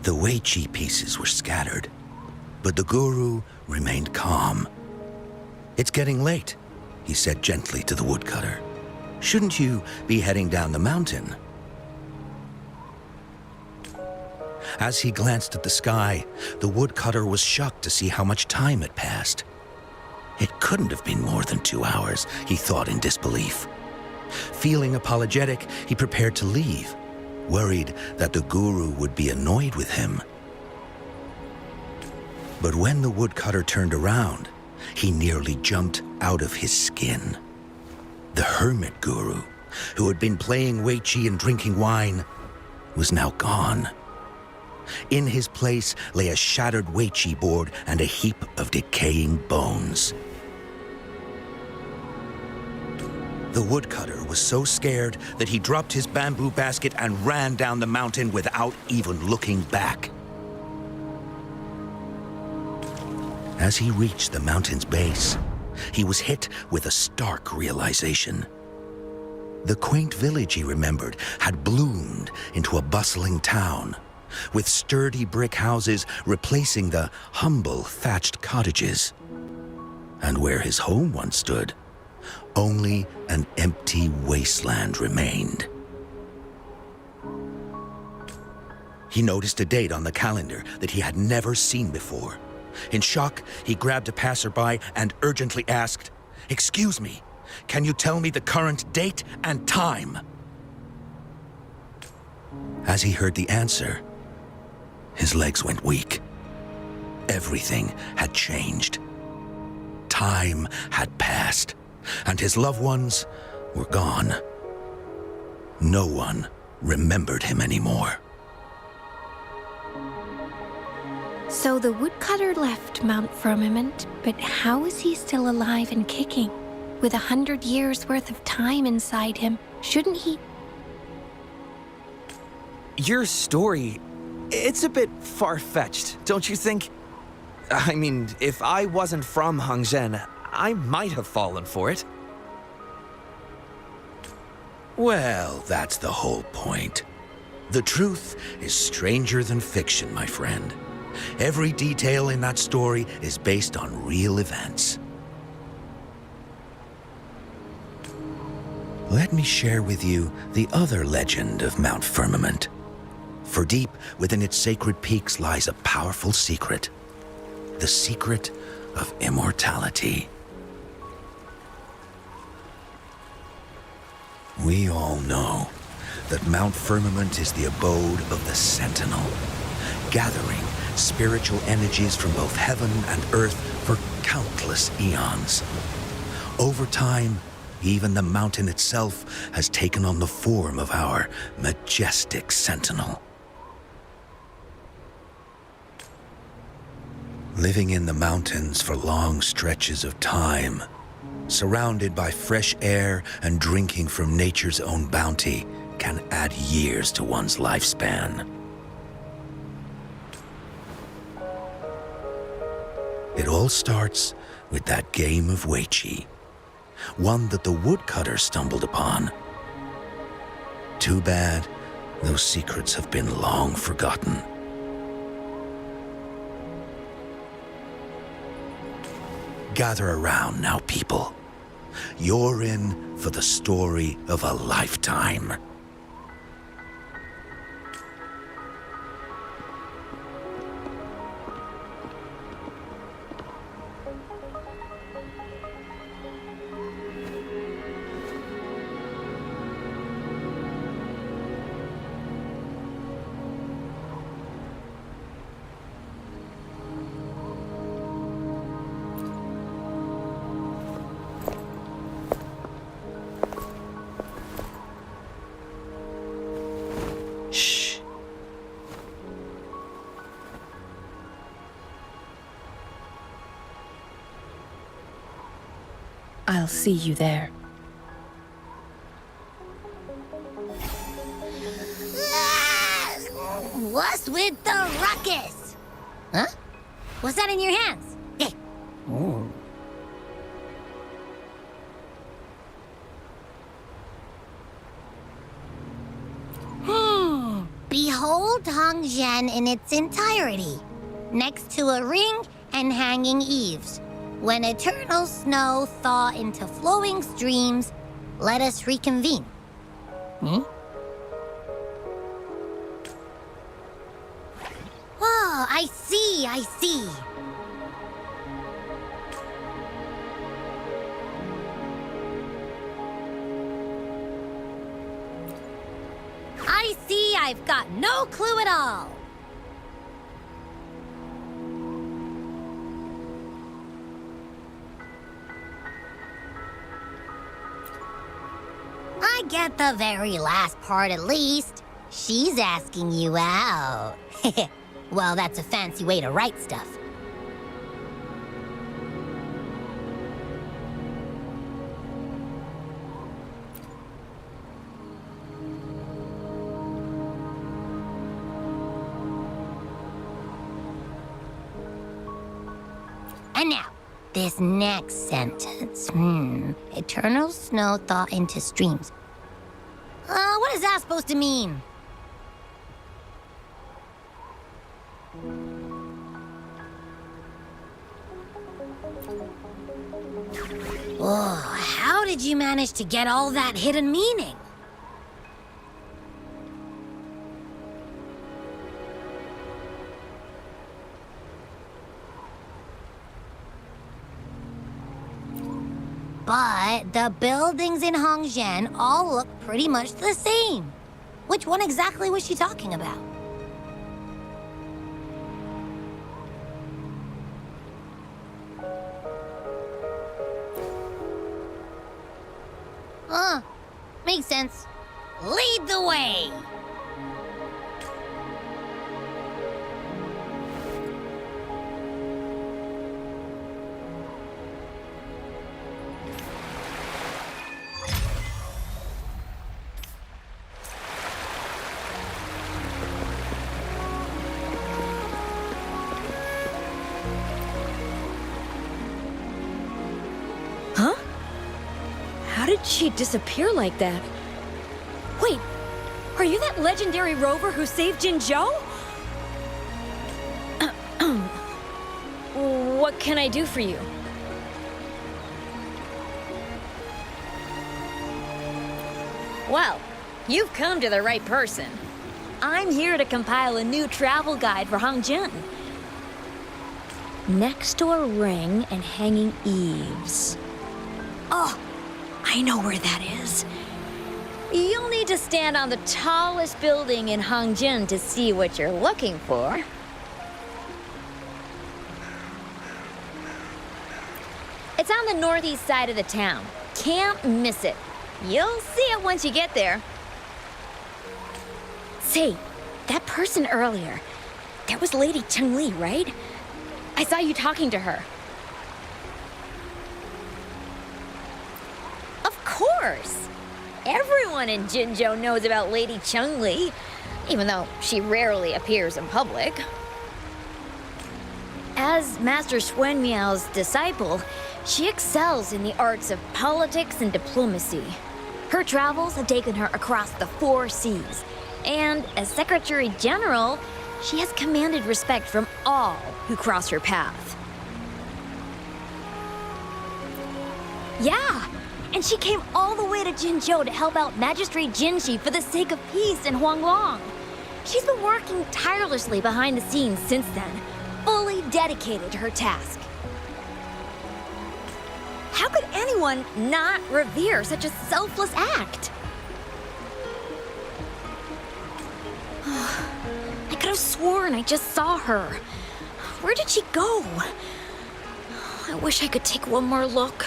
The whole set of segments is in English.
The Weiqi pieces were scattered, but the guru remained calm. "It's getting late," he said gently to the woodcutter. "Shouldn't you be heading down the mountain?" As he glanced at the sky, the woodcutter was shocked to see how much time had passed. It couldn't have been more than 2 hours, he thought in disbelief. Feeling apologetic, he prepared to leave, worried that the guru would be annoyed with him. But when the woodcutter turned around, he nearly jumped out of his skin. The hermit guru, who had been playing Weiqi and drinking wine, was now gone. In his place lay a shattered Weiqi board and a heap of decaying bones. The woodcutter was so scared that he dropped his bamboo basket and ran down the mountain without even looking back. As he reached the mountain's base, he was hit with a stark realization. The quaint village he remembered had bloomed into a bustling town, with sturdy brick houses replacing the humble thatched cottages. And where his home once stood, only an empty wasteland remained. He noticed a date on the calendar that he had never seen before. In shock, he grabbed a passerby and urgently asked, "Excuse me, can you tell me the current date and time?" As he heard the answer, his legs went weak. Everything had changed. Time had passed, and his loved ones were gone. No one remembered him anymore. So the woodcutter left Mount Firmament, but how is he still alive and kicking? With 100 years worth of time inside him, shouldn't he? Your story, it's a bit far-fetched, don't you think? I mean, if I wasn't from Hongzhen, I might have fallen for it. Well, that's the whole point. The truth is stranger than fiction, my friend. Every detail in that story is based on real events. Let me share with you the other legend of Mount Firmament. For deep within its sacred peaks lies a powerful secret. The secret of immortality. We all know that Mount Firmament is the abode of the Sentinel, gathering spiritual energies from both heaven and earth for countless eons. Over time, even the mountain itself has taken on the form of our majestic sentinel. Living in the mountains for long stretches of time, surrounded by fresh air and drinking from nature's own bounty, can add years to one's lifespan. It all starts with that game of Weiqi, one that the woodcutter stumbled upon. Too bad those secrets have been long forgotten. Gather around now, people. You're in for the story of a lifetime. Shh. I'll see you there. What's with the ruckus? Huh? What's that in your hands? Hey. Behold Hongzhen in its entirety, next to a ring and hanging eaves. When eternal snow thaw into flowing streams, let us reconvene. Hmm? Oh, I see, I see. I see I've got no clue at all. I get the very last part at least. She's asking you out. Well, that's a fancy way to write stuff. And now, this next sentence. Eternal snow thaw into streams. What is that supposed to mean? Whoa, how did you manage to get all that hidden meaning? But the buildings in Hongzhen all look pretty much the same. Which one exactly was she talking about? Makes sense. Lead the way! Huh? How did she disappear like that? Wait, are you that legendary rover who saved Jinzhou? What can I do for you? Well, you've come to the right person. I'm here to compile a new travel guide for Hongzhen. Next door ring and hanging eaves. Oh, I know where that is. You'll need to stand on the tallest building in Hongzhen to see what you're looking for. It's on the northeast side of the town. Can't miss it. You'll see it once you get there. Say, that person earlier, that was Lady Changli, right? I saw you talking to her. Of course! Everyone in Jinzhou knows about Lady Changli, even though she rarely appears in public. As Master Xuan Miao's disciple, she excels in the arts of politics and diplomacy. Her travels have taken her across the 4 seas, and as Secretary General, she has commanded respect from all who cross her path. Yeah, and she came all the way to Jinzhou to help out Magistrate Jinxi for the sake of peace in Huanglong. She's been working tirelessly behind the scenes since then, fully dedicated to her task. How could anyone not revere such a selfless act? I could have sworn I just saw her. Where did she go? I wish I could take one more look.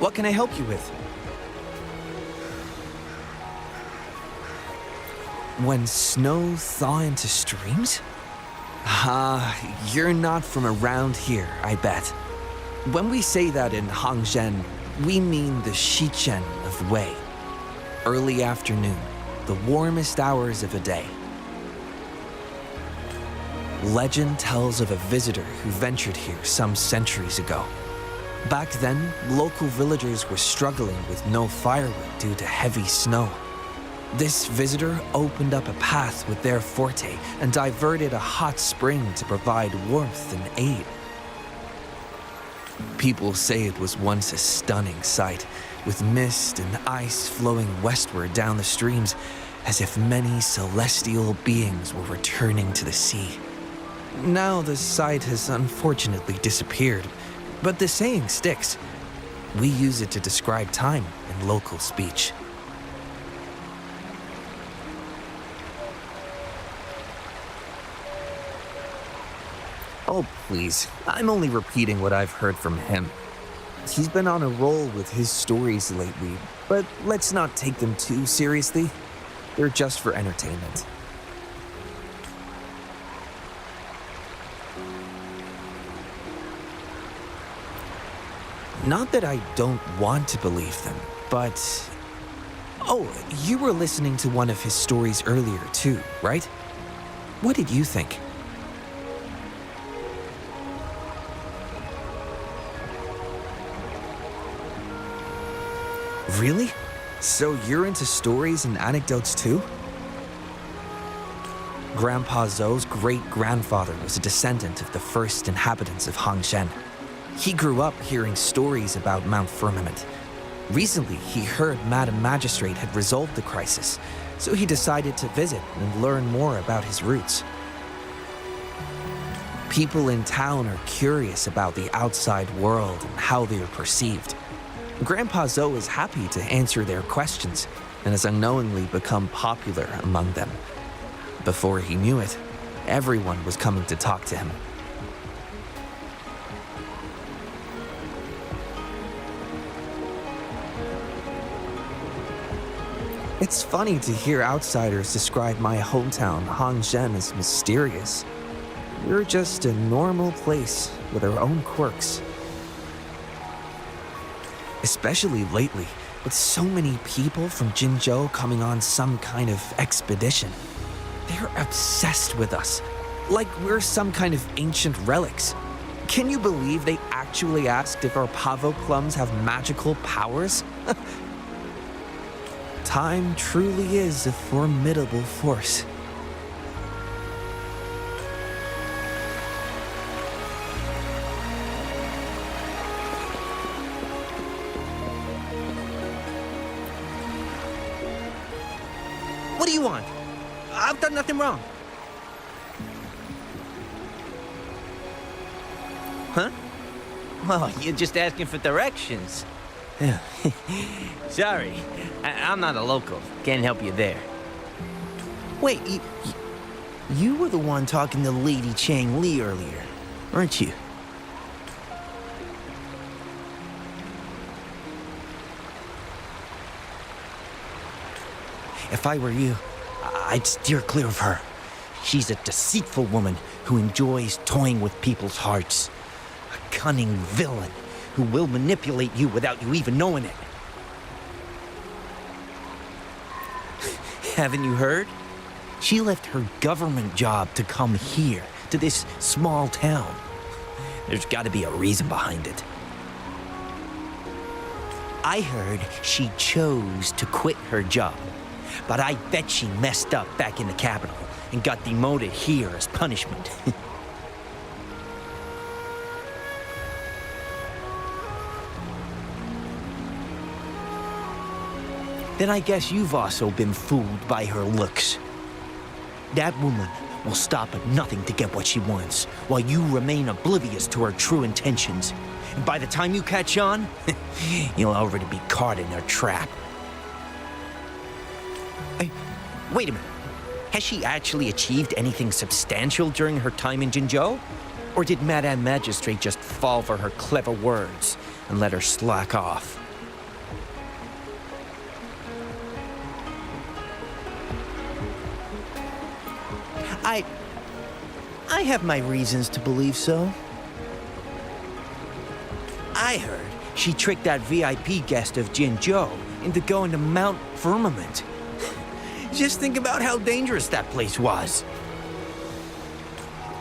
What can I help you with? When snow thaw into streams? You're not from around here, I bet. When we say that in Hongzhen, we mean the Shichen of Wei. Early afternoon, the warmest hours of a day. Legend tells of a visitor who ventured here some centuries ago. Back then, local villagers were struggling with no firewood due to heavy snow. This visitor opened up a path with their forte and diverted a hot spring to provide warmth and aid. People say it was once a stunning sight, with mist and ice flowing westward down the streams, as if many celestial beings were returning to the sea. Now the sight has unfortunately disappeared, but the saying sticks. We use it to describe time in local speech. Oh, please. I'm only repeating what I've heard from him. He's been on a roll with his stories lately, but let's not take them too seriously. They're just for entertainment. Not that I don't want to believe them, but... Oh, you were listening to one of his stories earlier too, right? What did you think? Really? So you're into stories and anecdotes too? Grandpa Zhou's great-grandfather was a descendant of the first inhabitants of Hongzhen. He grew up hearing stories about Mount Firmament. Recently, he heard Madam Magistrate had resolved the crisis, so he decided to visit and learn more about his roots. People in town are curious about the outside world and how they are perceived. Grandpa Zhou is happy to answer their questions and has unknowingly become popular among them. Before he knew it, everyone was coming to talk to him. It's funny to hear outsiders describe my hometown, Hongzhen, as mysterious. We're just a normal place with our own quirks. Especially lately, with so many people from Jinzhou coming on some kind of expedition. They're obsessed with us, like we're some kind of ancient relics. Can you believe they actually asked if our pavo plums have magical powers? Time truly is a formidable force. What do you want? I've done nothing wrong. Huh? Well, you're just asking for directions. Sorry, I'm not a local. Can't help you there. Wait, you were the one talking to Lady Changli earlier, weren't you? If I were you, I'd steer clear of her. She's a deceitful woman who enjoys toying with people's hearts. A cunning villain who will manipulate you without you even knowing it. Haven't you heard? She left her government job to come here, to this small town. There's got to be a reason behind it. I heard she chose to quit her job, but I bet she messed up back in the capital and got demoted here as punishment. Then I guess you've also been fooled by her looks. That woman will stop at nothing to get what she wants, while you remain oblivious to her true intentions. And by the time you catch on, you'll already be caught in her trap. Hey, wait a minute. Has she actually achieved anything substantial during her time in Jinzhou? Or did Madame Magistrate just fall for her clever words and let her slack off? I have my reasons to believe so. I heard she tricked that VIP guest of Jinzhou into going to Mount Firmament. Just think about how dangerous that place was.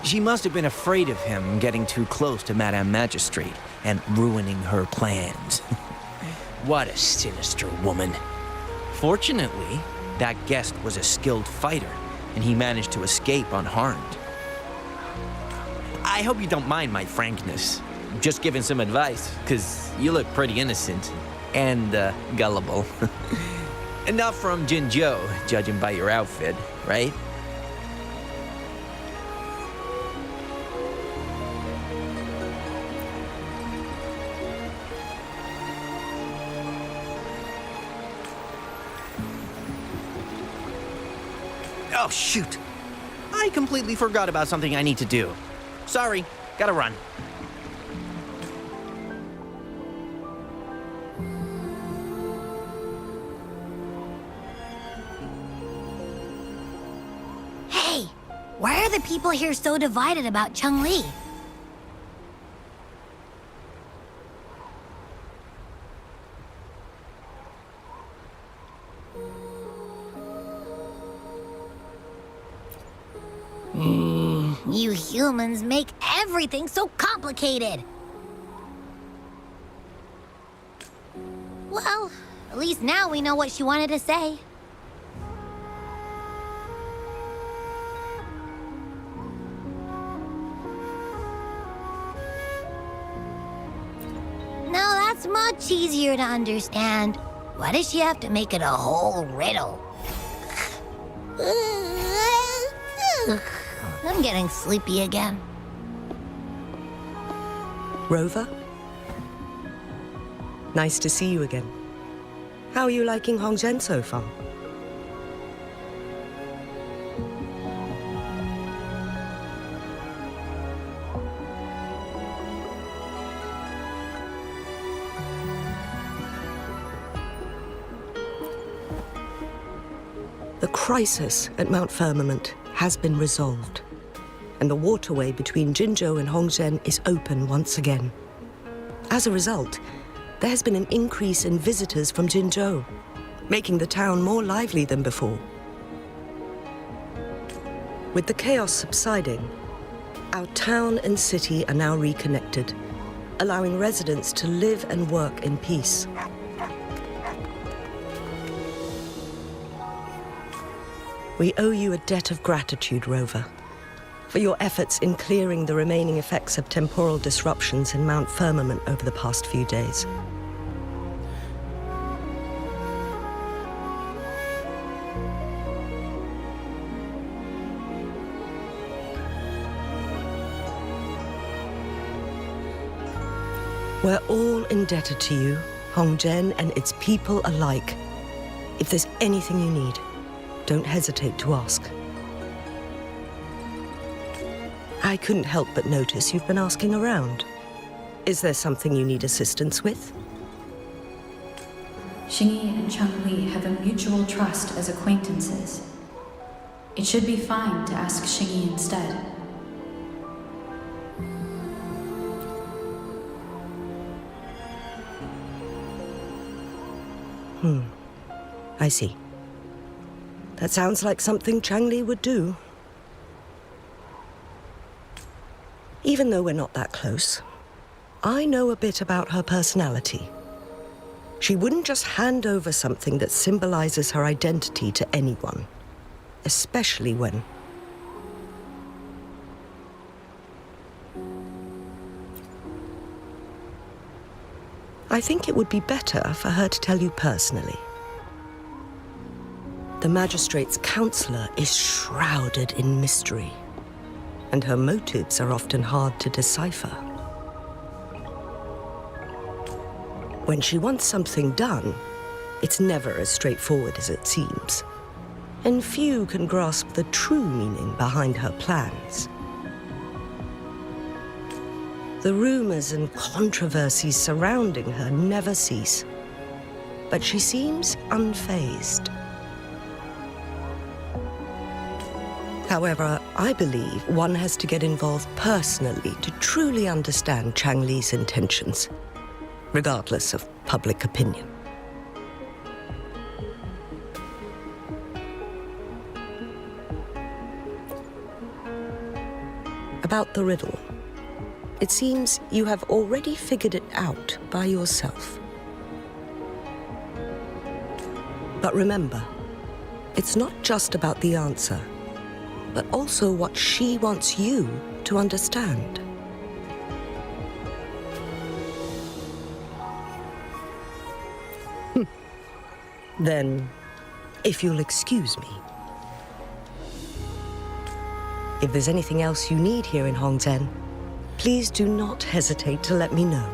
She must have been afraid of him getting too close to Madame Magistrate and ruining her plans. What a sinister woman. Fortunately, that guest was a skilled fighter, and he managed to escape unharmed. I hope you don't mind my frankness. Just giving some advice, because you look pretty innocent and gullible. Enough from Jinzhou, judging by your outfit, right? Oh, shoot. I completely forgot about something I need to do. Sorry, gotta run. Hey, why are the people here so divided about Changli? You humans make everything so complicated. Well, at least now we know what she wanted to say. Now that's much easier to understand. Why does she have to make it a whole riddle? I'm getting sleepy again. Rover? Nice to see you again. How are you liking Hongzhen so far? The crisis at Mount Firmament has been resolved, and the waterway between Jinzhou and Hongzhen is open once again. As a result, there has been an increase in visitors from Jinzhou, making the town more lively than before. With the chaos subsiding, our town and city are now reconnected, allowing residents to live and work in peace. We owe you a debt of gratitude, Rover, for your efforts in clearing the remaining effects of temporal disruptions in Mount Firmament over the past few days. We're all indebted to you, Hongzhen and its people alike. If there's anything you need, don't hesitate to ask. I couldn't help but notice you've been asking around. Is there something you need assistance with? Xingyi and Changli have a mutual trust as acquaintances. It should be fine to ask Xingyi instead. I see. That sounds like something Changli would do. Even though we're not that close, I know a bit about her personality. She wouldn't just hand over something that symbolizes her identity to anyone, especially when... I think it would be better for her to tell you personally. The magistrate's counselor is shrouded in mystery, and her motives are often hard to decipher. When she wants something done, it's never as straightforward as it seems, and few can grasp the true meaning behind her plans. The rumors and controversies surrounding her never cease, but she seems unfazed. However, I believe one has to get involved personally to truly understand Changli's intentions, regardless of public opinion. about the riddle. It seems you have already figured it out by yourself. But remember, it's not just about the answer, but also what she wants you to understand. Then, if you'll excuse me. If there's anything else you need here in Hongzhen, please do not hesitate to let me know.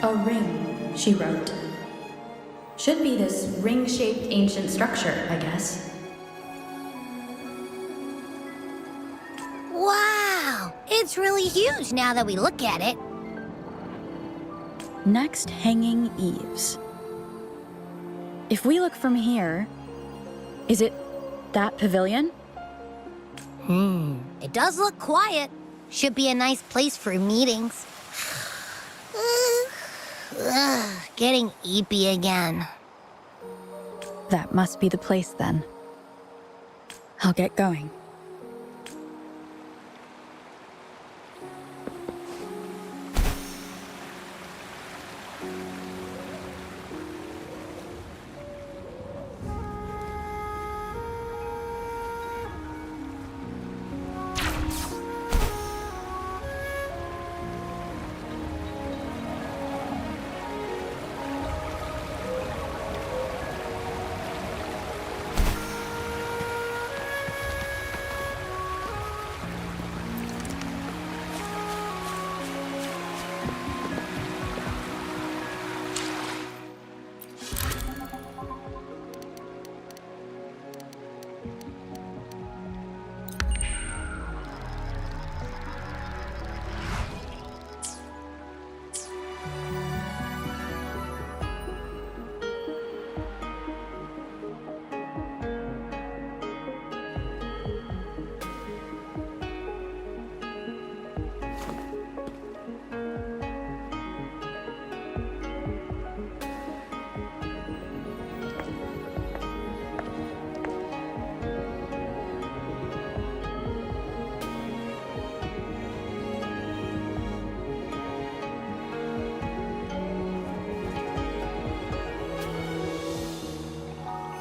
A ring, she wrote. Should be this ring-shaped ancient structure, I guess. Wow! It's really huge now that we look at it. Next, hanging eaves. If we look from here, is it that pavilion? It does look quiet. Should be a nice place for meetings. Getting eepy again. That must be the place then. I'll get going.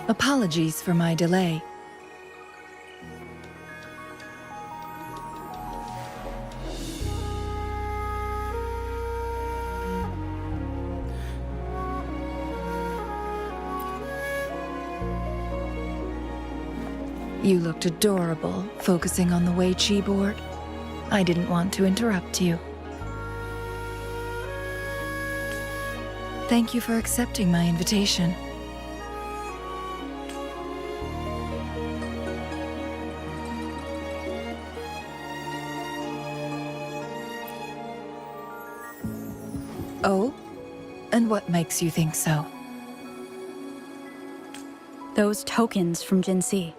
Apologies for my delay. You looked adorable, focusing on the Wei Chi board. I didn't want to interrupt you. Thank you for accepting my invitation. Oh? And what makes you think so? Those tokens from Jinxi.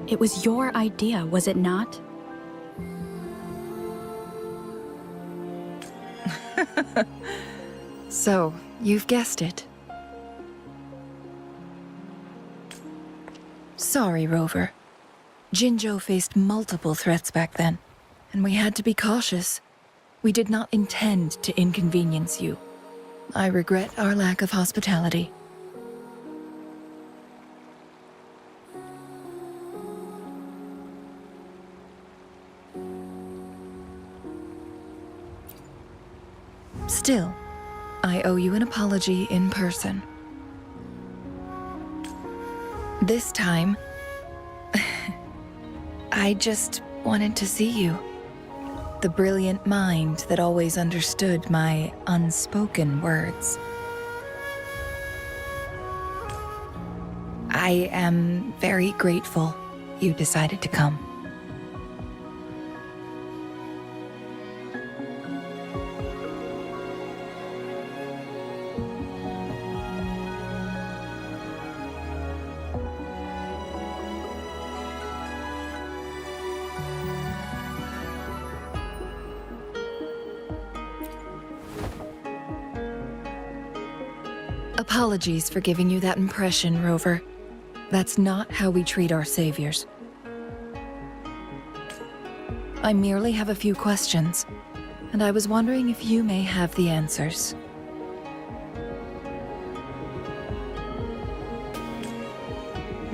It was your idea, was it not? So, you've guessed it. Sorry, Rover. Jinzhou faced multiple threats back then, and we had to be cautious. We did not intend to inconvenience you. I regret our lack of hospitality. Still, I owe you an apology in person. This time, I just wanted to see you. The brilliant mind that always understood my unspoken words. I am very grateful you decided to come. Apologies for giving you that impression, Rover. That's not how we treat our saviors. I merely have a few questions, and I was wondering if you may have the answers.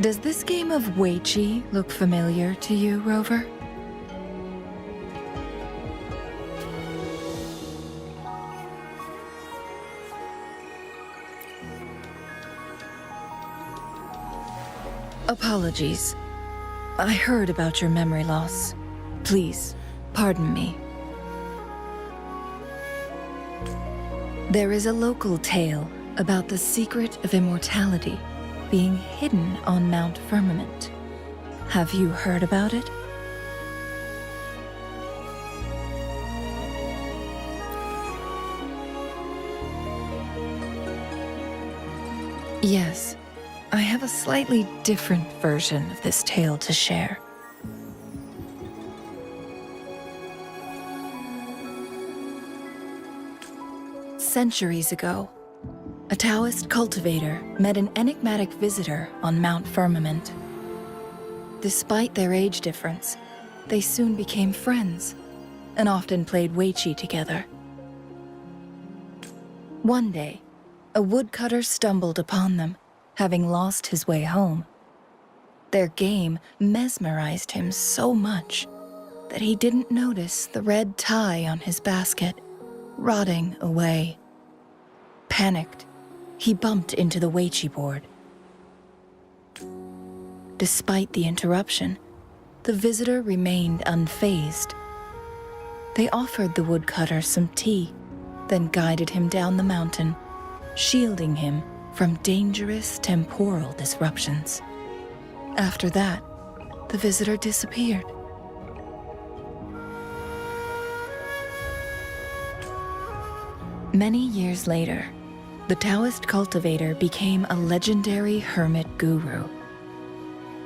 Does this game of Weiqi look familiar to you, Rover? Apologies. I heard about your memory loss. Please, pardon me. There is a local tale about the secret of immortality being hidden on Mount Firmament. Have you heard about it? Yes. I have a slightly different version of this tale to share. Centuries ago, a Taoist cultivator met an enigmatic visitor on Mount Firmament. Despite their age difference, they soon became friends and often played Weiqi together. One day, a woodcutter stumbled upon them, having lost his way home. Their game mesmerized him so much that he didn't notice the red tie on his basket, rotting away. Panicked, he bumped into the Weiqi board. Despite the interruption, the visitor remained unfazed. They offered the woodcutter some tea, then guided him down the mountain, shielding him from dangerous temporal disruptions. After that, the visitor disappeared. Many years later, the Taoist cultivator became a legendary hermit guru.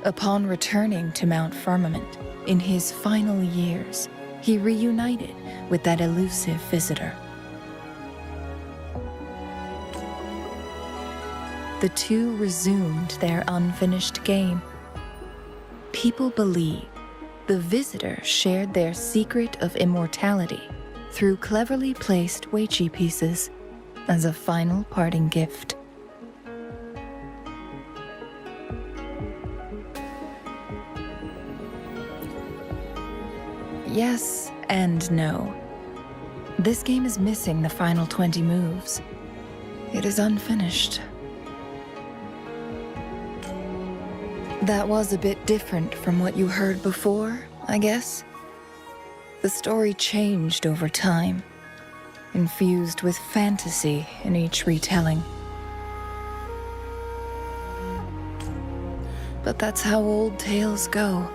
Upon returning to Mount Firmament in his final years, he reunited with that elusive visitor. The two resumed their unfinished game. People believe the visitor shared their secret of immortality through cleverly placed Weiqi pieces as a final parting gift. Yes and no. This game is missing the final 20 moves. It is unfinished. That was a bit different from what you heard before, I guess. The story changed over time, infused with fantasy in each retelling. But that's how old tales go,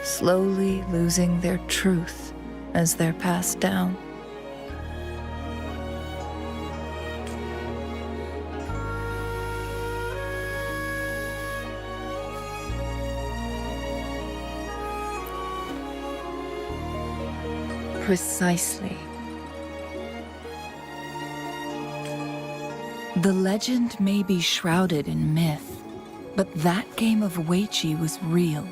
slowly losing their truth as they're passed down. Precisely. The legend may be shrouded in myth, but that game of Weiqi was real.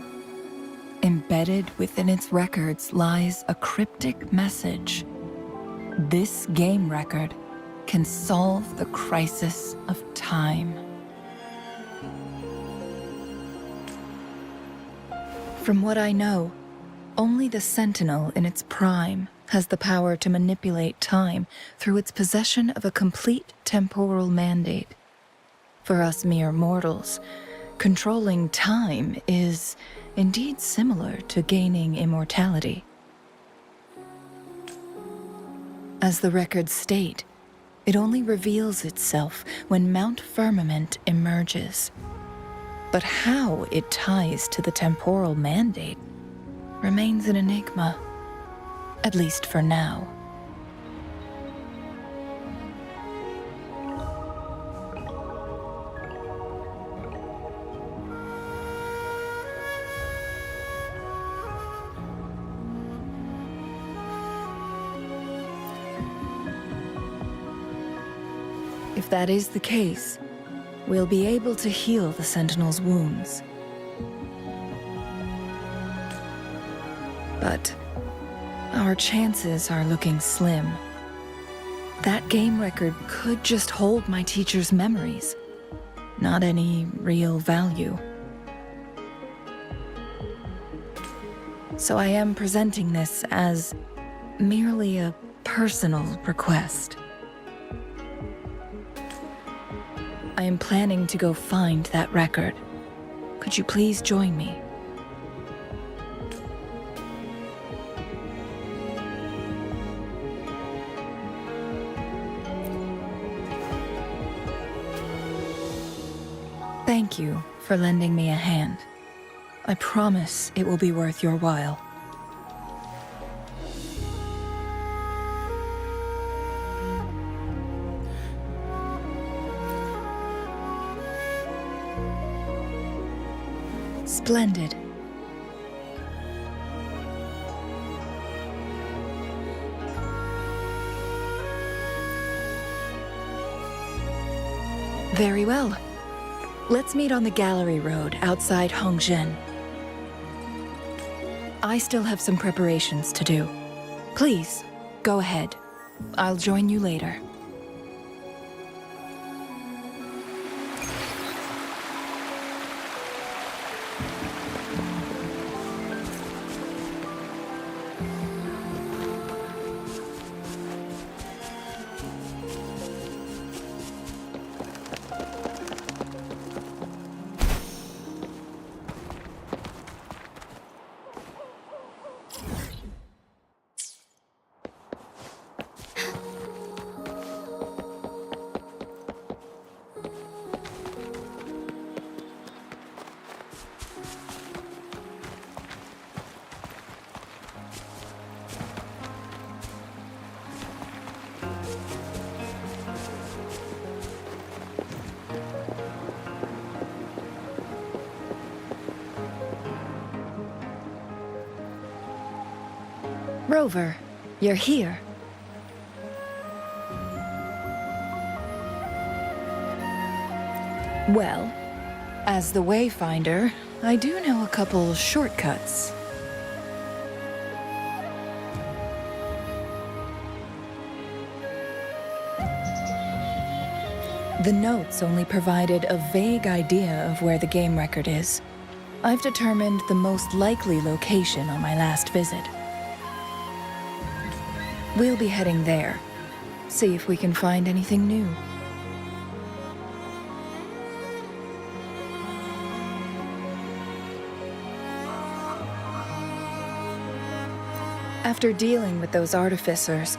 Embedded within its records lies a cryptic message. This game record can solve the crisis of time. From what I know, only the Sentinel in its prime has the power to manipulate time through its possession of a complete temporal mandate. For us mere mortals, controlling time is indeed similar to gaining immortality. As the records state, it only reveals itself when Mount Firmament emerges. But how it ties to the temporal mandate remains an enigma, at least for now. If that is the case, we'll be able to heal the Sentinel's wounds. But our chances are looking slim. That game record could just hold my teacher's memories, not any real value. So I am presenting this as merely a personal request. I am planning to go find that record. Could you please join me? Thank you for lending me a hand. I promise it will be worth your while. Splendid. Very well. Let's meet on the gallery road outside Hongzhen. I still have some preparations to do. Please, go ahead. I'll join you later. Rover, you're here. Well, as the Wayfinder, I do know a couple shortcuts. The notes only provided a vague idea of where the game record is. I've determined the most likely location on my last visit. We'll be heading there. See if we can find anything new. After dealing with those artificers,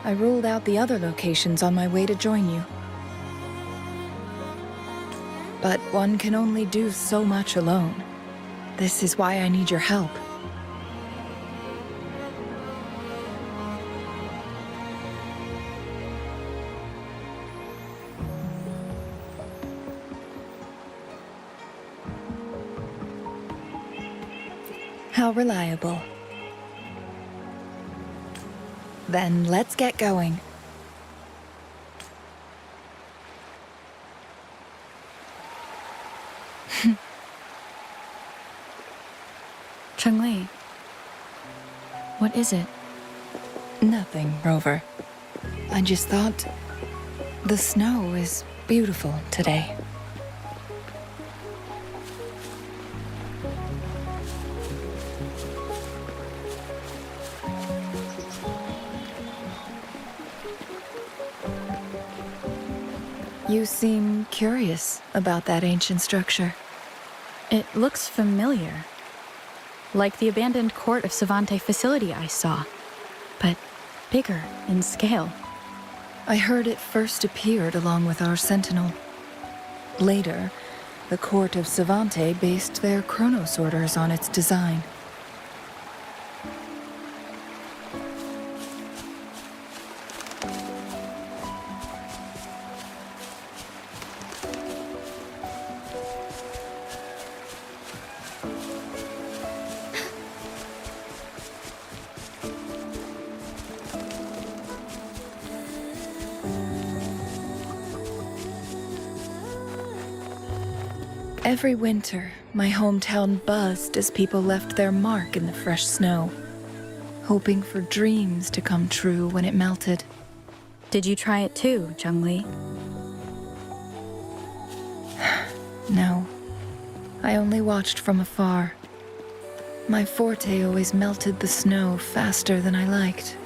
I ruled out the other locations on my way to join you. But one can only do so much alone. This is why I need your help. How reliable. Then let's get going. Changli, what is it? Nothing, Rover. I just thought the snow is beautiful today. You seem curious about that ancient structure. It looks familiar. Like the abandoned court of Savante facility I saw, but bigger in scale. I heard it first appeared along with our sentinel. Later, the court of Savante based their Chronos orders on its design. Every winter, my hometown buzzed as people left their mark in the fresh snow, hoping for dreams to come true when it melted. Did you try it too, Changli? No, I only watched from afar. My forte always melted the snow faster than I liked.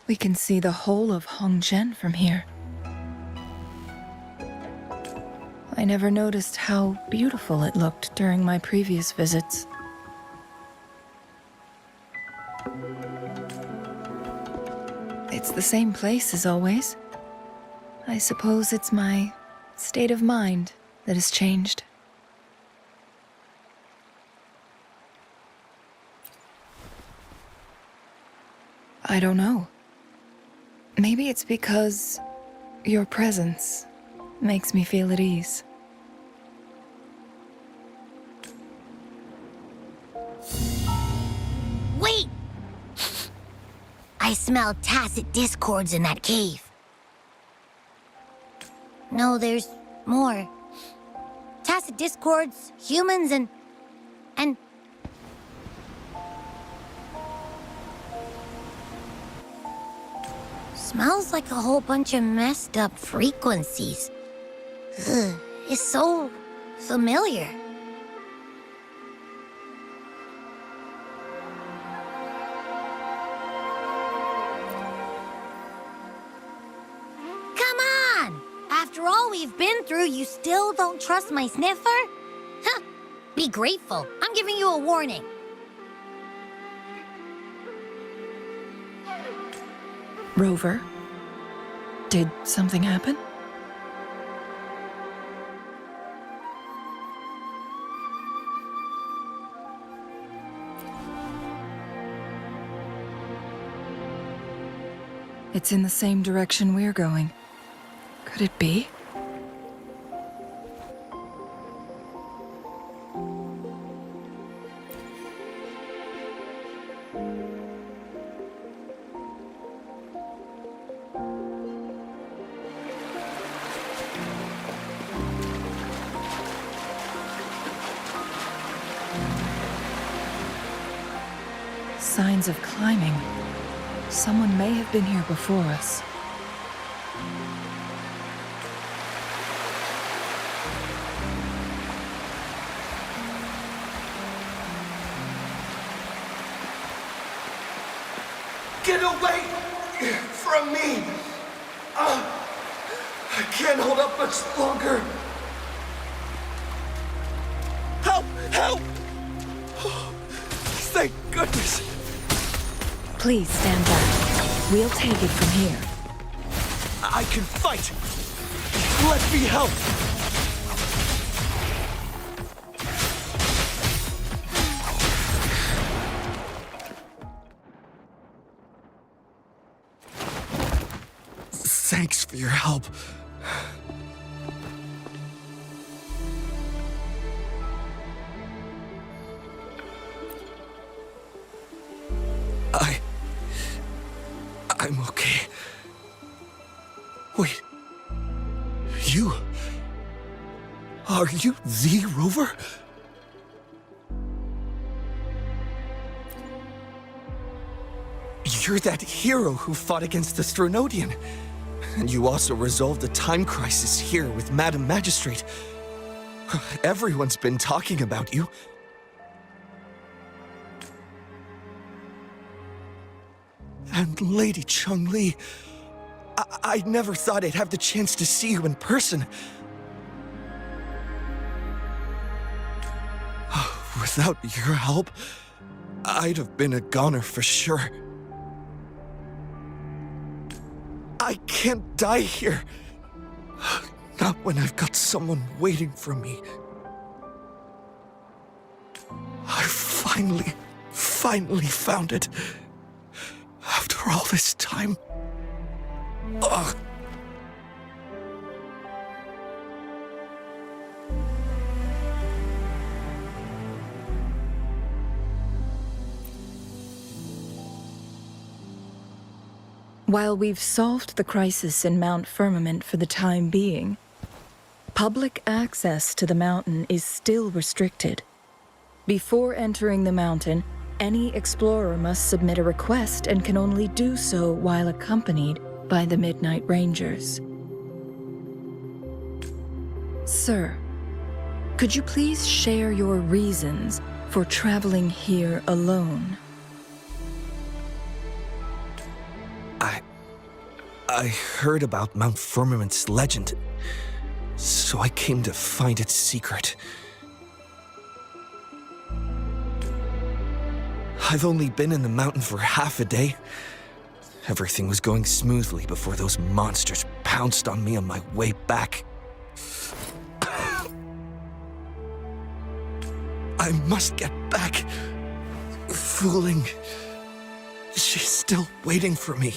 We can see the whole of Hongzhen from here. I never noticed how beautiful it looked during my previous visits. It's the same place as always. I suppose it's my state of mind that has changed. I don't know. Maybe it's because your presence makes me feel at ease. Wait! I smell tacit discords in that cave. No, there's more. Tacit discords, humans, and... Smells like a whole bunch of messed up frequencies. Ugh, it's so familiar. Come on! After all we've been through, you still don't trust my sniffer? Huh. Be grateful. I'm giving you a warning. Rover, did something happen? It's in the same direction we're going. Could it be? Signs of climbing. Someone may have been here before us. Get away from me! I can't hold up much longer. Help! Help! Thank goodness. Please stand back. We'll take it from here. I can fight! Let me help! Thanks for your help. I'm okay. Wait. Are you the Rover? You're that hero who fought against the Stronodian. And you also resolved the time crisis here with Madam Magistrate. Everyone's been talking about you. And Lady Changli, I never thought I'd have the chance to see you in person. Without your help, I'd have been a goner for sure. I can't die here. Not when I've got someone waiting for me. I finally found it. After all this time. Ugh. While we've solved the crisis in Mount Firmament for the time being, public access to the mountain is still restricted. Before entering the mountain, any explorer must submit a request and can only do so while accompanied by the Midnight Rangers. Sir, could you please share your reasons for traveling here alone? I heard about Mount Firmament's legend, so I came to find its secret. I've only been in the mountain for half a day. Everything was going smoothly before those monsters pounced on me on my way back. I must get back. Fooling. She's still waiting for me.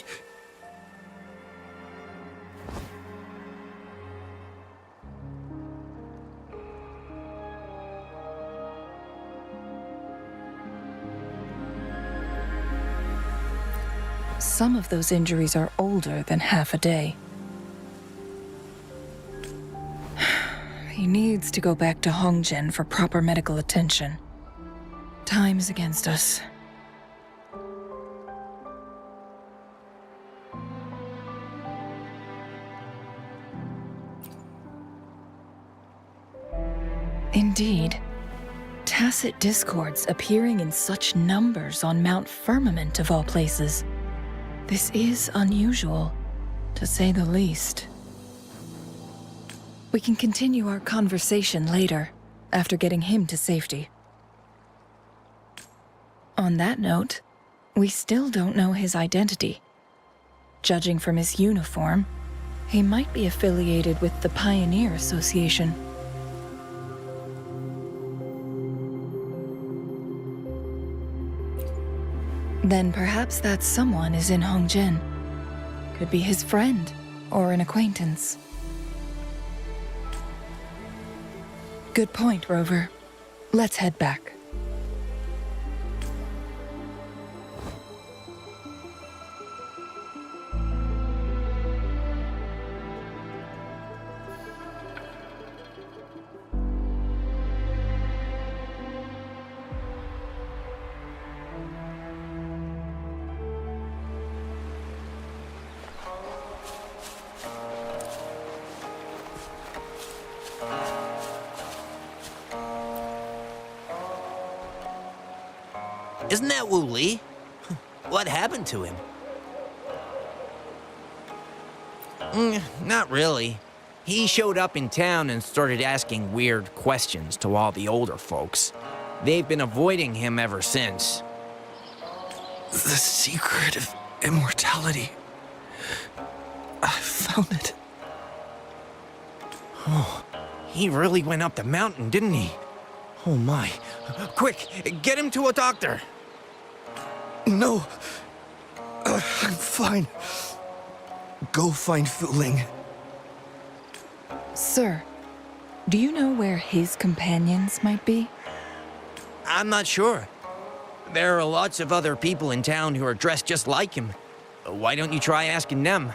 Some of those injuries are older than half a day. He needs to go back to Hongzhen for proper medical attention. Time is against us. Indeed. Tacit discords appearing in such numbers on Mount Firmament of all places. This is unusual, to say the least. We can continue our conversation later, after getting him to safety. On that note, we still don't know his identity. Judging from his uniform, he might be affiliated with the Pioneer Association. Then perhaps that someone is in Hongzhen. Could be his friend, or an acquaintance. Good point, Rover. Let's head back. Isn't that Wu Li? What happened to him? Not really. He showed up in town and started asking weird questions to all the older folks. They've been avoiding him ever since. The secret of immortality. I found it. Oh, he really went up the mountain, didn't he? Oh my. Quick, get him to a doctor. No. I'm fine. Go find Fu Ling. Sir, do you know where his companions might be? I'm not sure. There are lots of other people in town who are dressed just like him. Why don't you try asking them?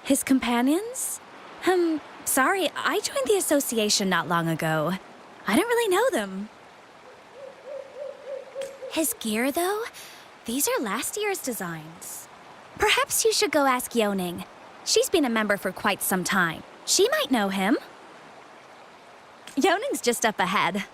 His companions? Sorry, I joined the association not long ago. I don't really know them. His gear, though? These are last year's designs. Perhaps you should go ask Yoning. She's been a member for quite some time. She might know him. Yoning's just up ahead.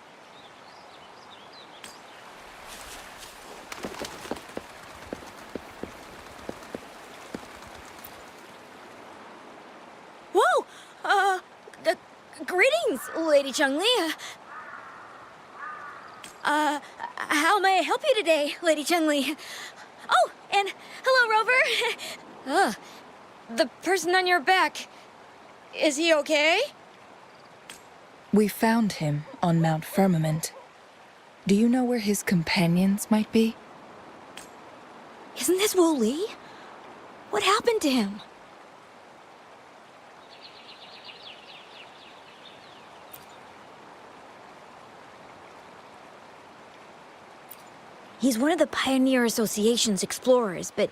Whoa! Greetings, Lady Changli. How may I help you today, Lady Changli? Oh, and hello, Rover. The person on your back, is he okay? We found him on Mount Firmament. Do you know where his companions might be? Isn't this Wu Li? What happened to him? He's one of the Pioneer Association's explorers, but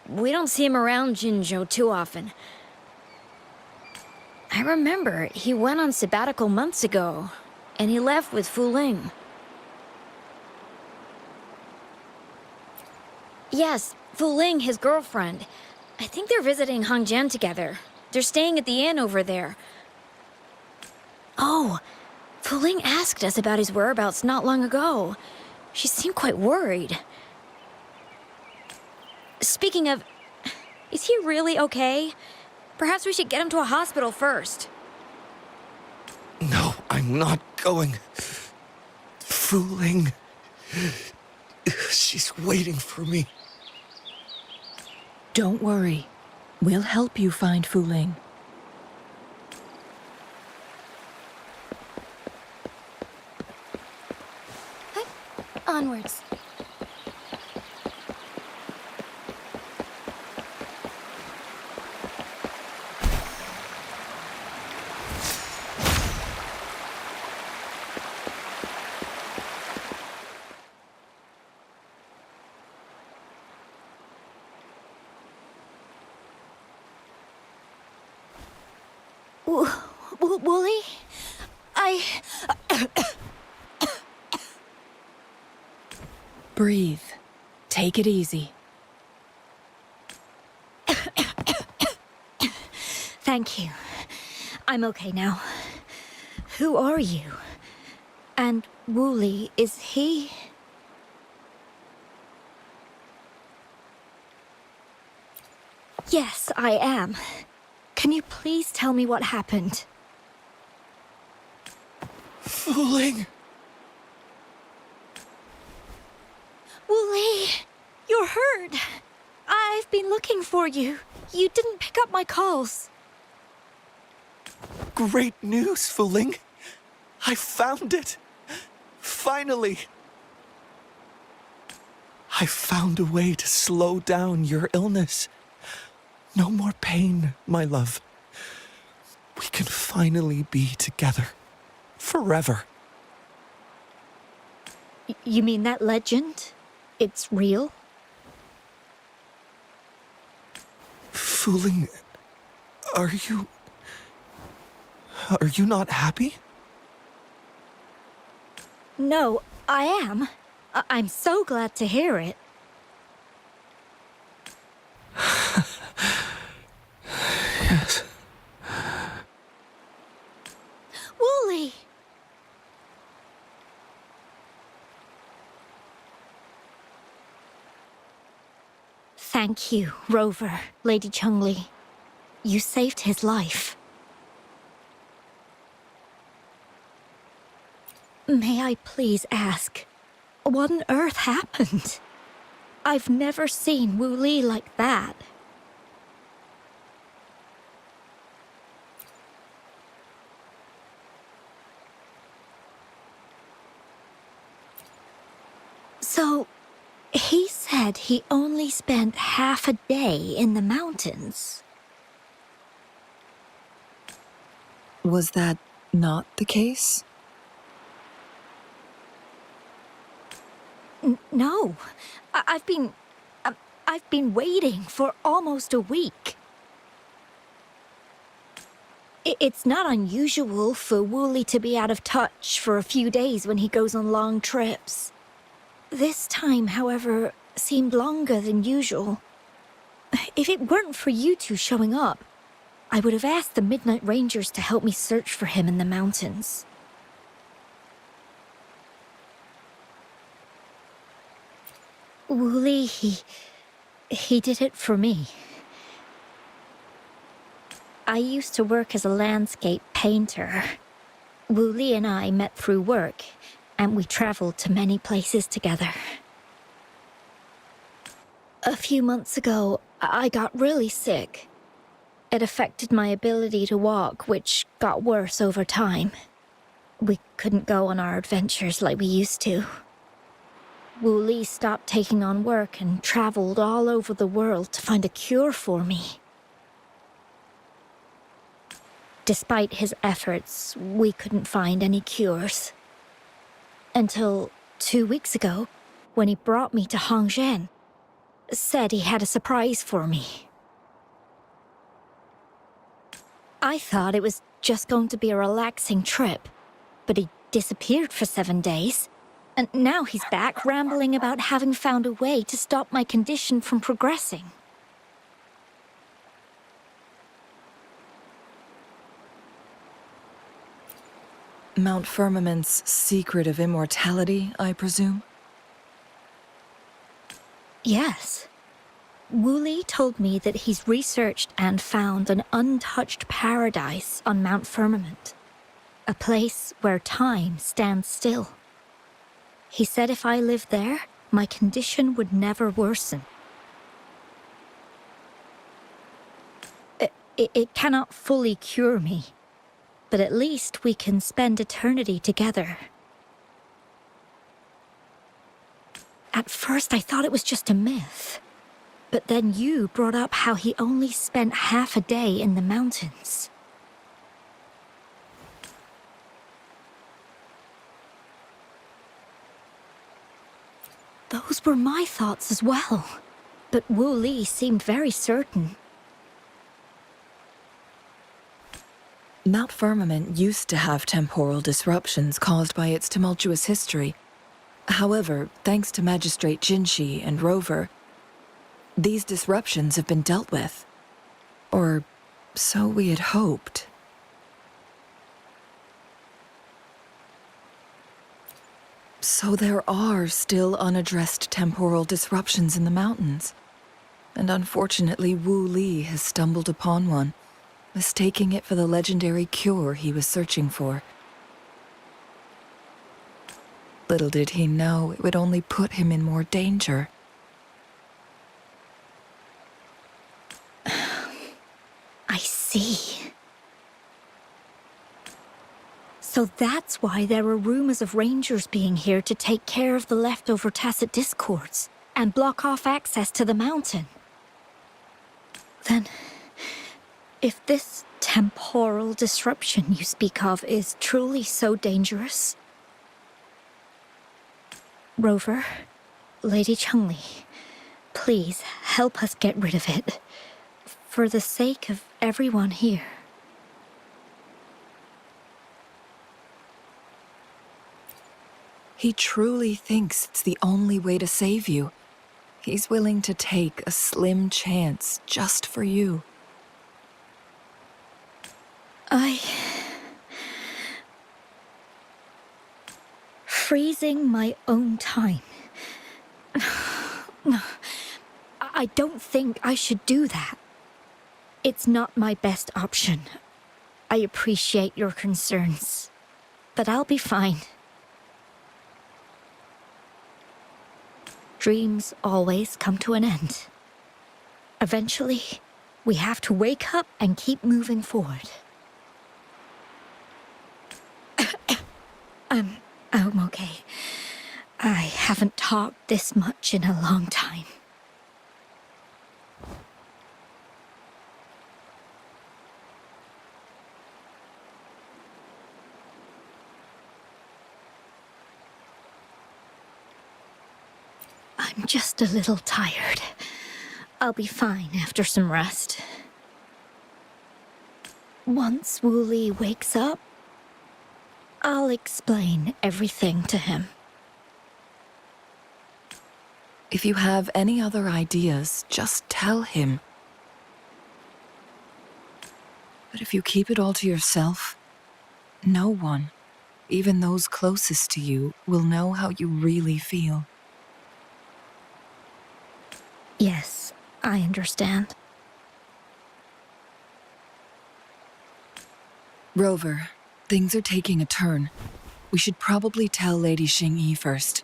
we don't see him around Jinzhou too often. I remember he went on sabbatical months ago, and he left with Fu Ling. Yes, Fu Ling, his girlfriend. I think they're visiting Hongzhen together. They're staying at the inn over there. Oh, Fu Ling asked us about his whereabouts not long ago. She seemed quite worried. Speaking of, is he really okay? Perhaps we should get him to a hospital first. No, I'm not going. Fu Ling. She's waiting for me. Don't worry. We'll help you find Fu Ling. Onwards. Wooly? Breathe. Take it easy. Thank you. I'm okay now. Who are you? And Wooly, is he? Yes, I am. Can you please tell me what happened? Fu Ling. Wooly, you're hurt. I've been looking for you. You didn't pick up my calls. Great news, Fu Ling. I found it. Finally. I found a way to slow down your illness. No more pain, my love. We can finally be together. Forever. You mean that legend? It's real? Fu Ling, are you not happy? No, I am. I'm so glad to hear it. Yes. Wooly! Thank you, Rover, Lady Changli. You saved his life. May I please ask, what on earth happened? I've never seen Wu Li like that. So, he said he only spent half a day in the mountains. Was that not the case? No, I've been waiting for almost a week. It's not unusual for Wu Li to be out of touch for a few days when he goes on long trips. This time, however, seemed longer than usual. If it weren't for you two showing up, I would have asked the Midnight Rangers to help me search for him in the mountains. Wu Li, he did it for me. I used to work as a landscape painter. Wu Li and I met through work, and we traveled to many places together. A few months ago, I got really sick. It affected my ability to walk, which got worse over time. We couldn't go on our adventures like we used to. Wu Li stopped taking on work and traveled all over the world to find a cure for me. Despite his efforts, we couldn't find any cures. Until 2 weeks ago, when he brought me to Hongzhen, said he had a surprise for me. I thought it was just going to be a relaxing trip, but he disappeared for 7 days, and now he's back rambling about having found a way to stop my condition from progressing. Mount Firmament's secret of immortality, I presume? Yes. Wu Li told me that he's researched and found an untouched paradise on Mount Firmament. A place where time stands still. He said if I lived there, my condition would never worsen. It cannot fully cure me, but at least we can spend eternity together. At first I thought it was just a myth, but then you brought up how he only spent half a day in the mountains. Those were my thoughts as well, but Wu Li seemed very certain. Mount Firmament used to have temporal disruptions caused by its tumultuous history. However, thanks to Magistrate Jinshi and Rover, these disruptions have been dealt with. Or so we had hoped. So there are still unaddressed temporal disruptions in the mountains. And unfortunately, Wu Li has stumbled upon one, mistaking it for the legendary cure he was searching for. Little did he know it would only put him in more danger. I see. So that's why there were rumors of rangers being here to take care of the leftover tacit discords and block off access to the mountain. Then, if this temporal disruption you speak of is truly so dangerous, Rover, Lady Changli, please help us get rid of it, for the sake of everyone here. He truly thinks it's the only way to save you. He's willing to take a slim chance just for you. Freezing my own time. I don't think I should do that. It's not my best option. I appreciate your concerns, but I'll be fine. Dreams always come to an end. Eventually, we have to wake up and keep moving forward. I'm okay. I haven't talked this much in a long time. I'm just a little tired. I'll be fine after some rest. Once Wooly wakes up, I'll explain everything to him. If you have any other ideas, just tell him. But if you keep it all to yourself, no one, even those closest to you, will know how you really feel. Yes, I understand. Rover, things are taking a turn. We should probably tell Lady Xingyi first.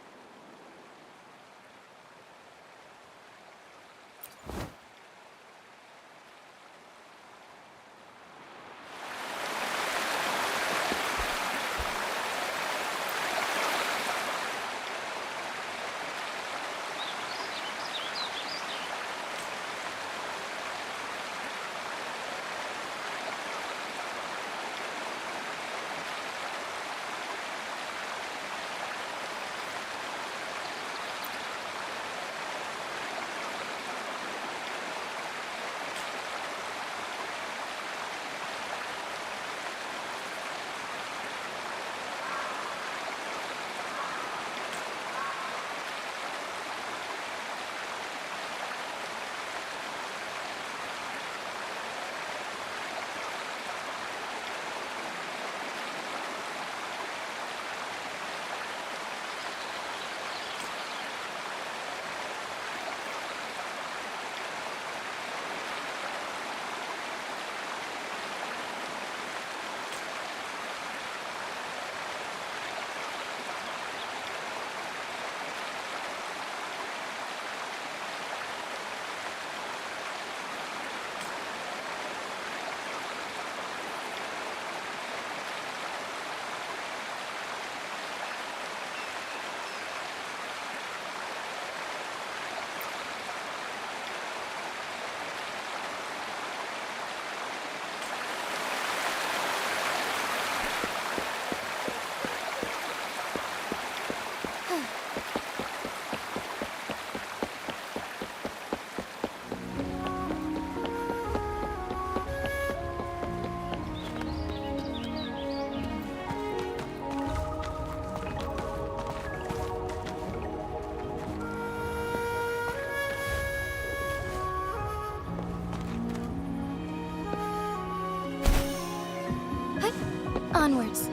Onwards.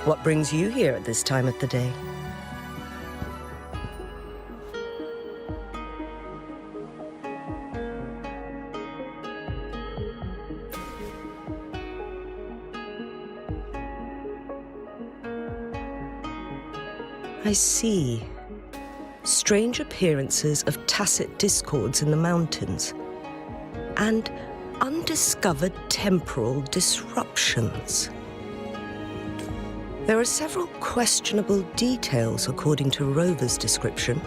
What brings you here at this time of the day? I see. Strange appearances of tacit discords in the mountains, and undiscovered temporal disruptions. There are several questionable details according to Rover's description.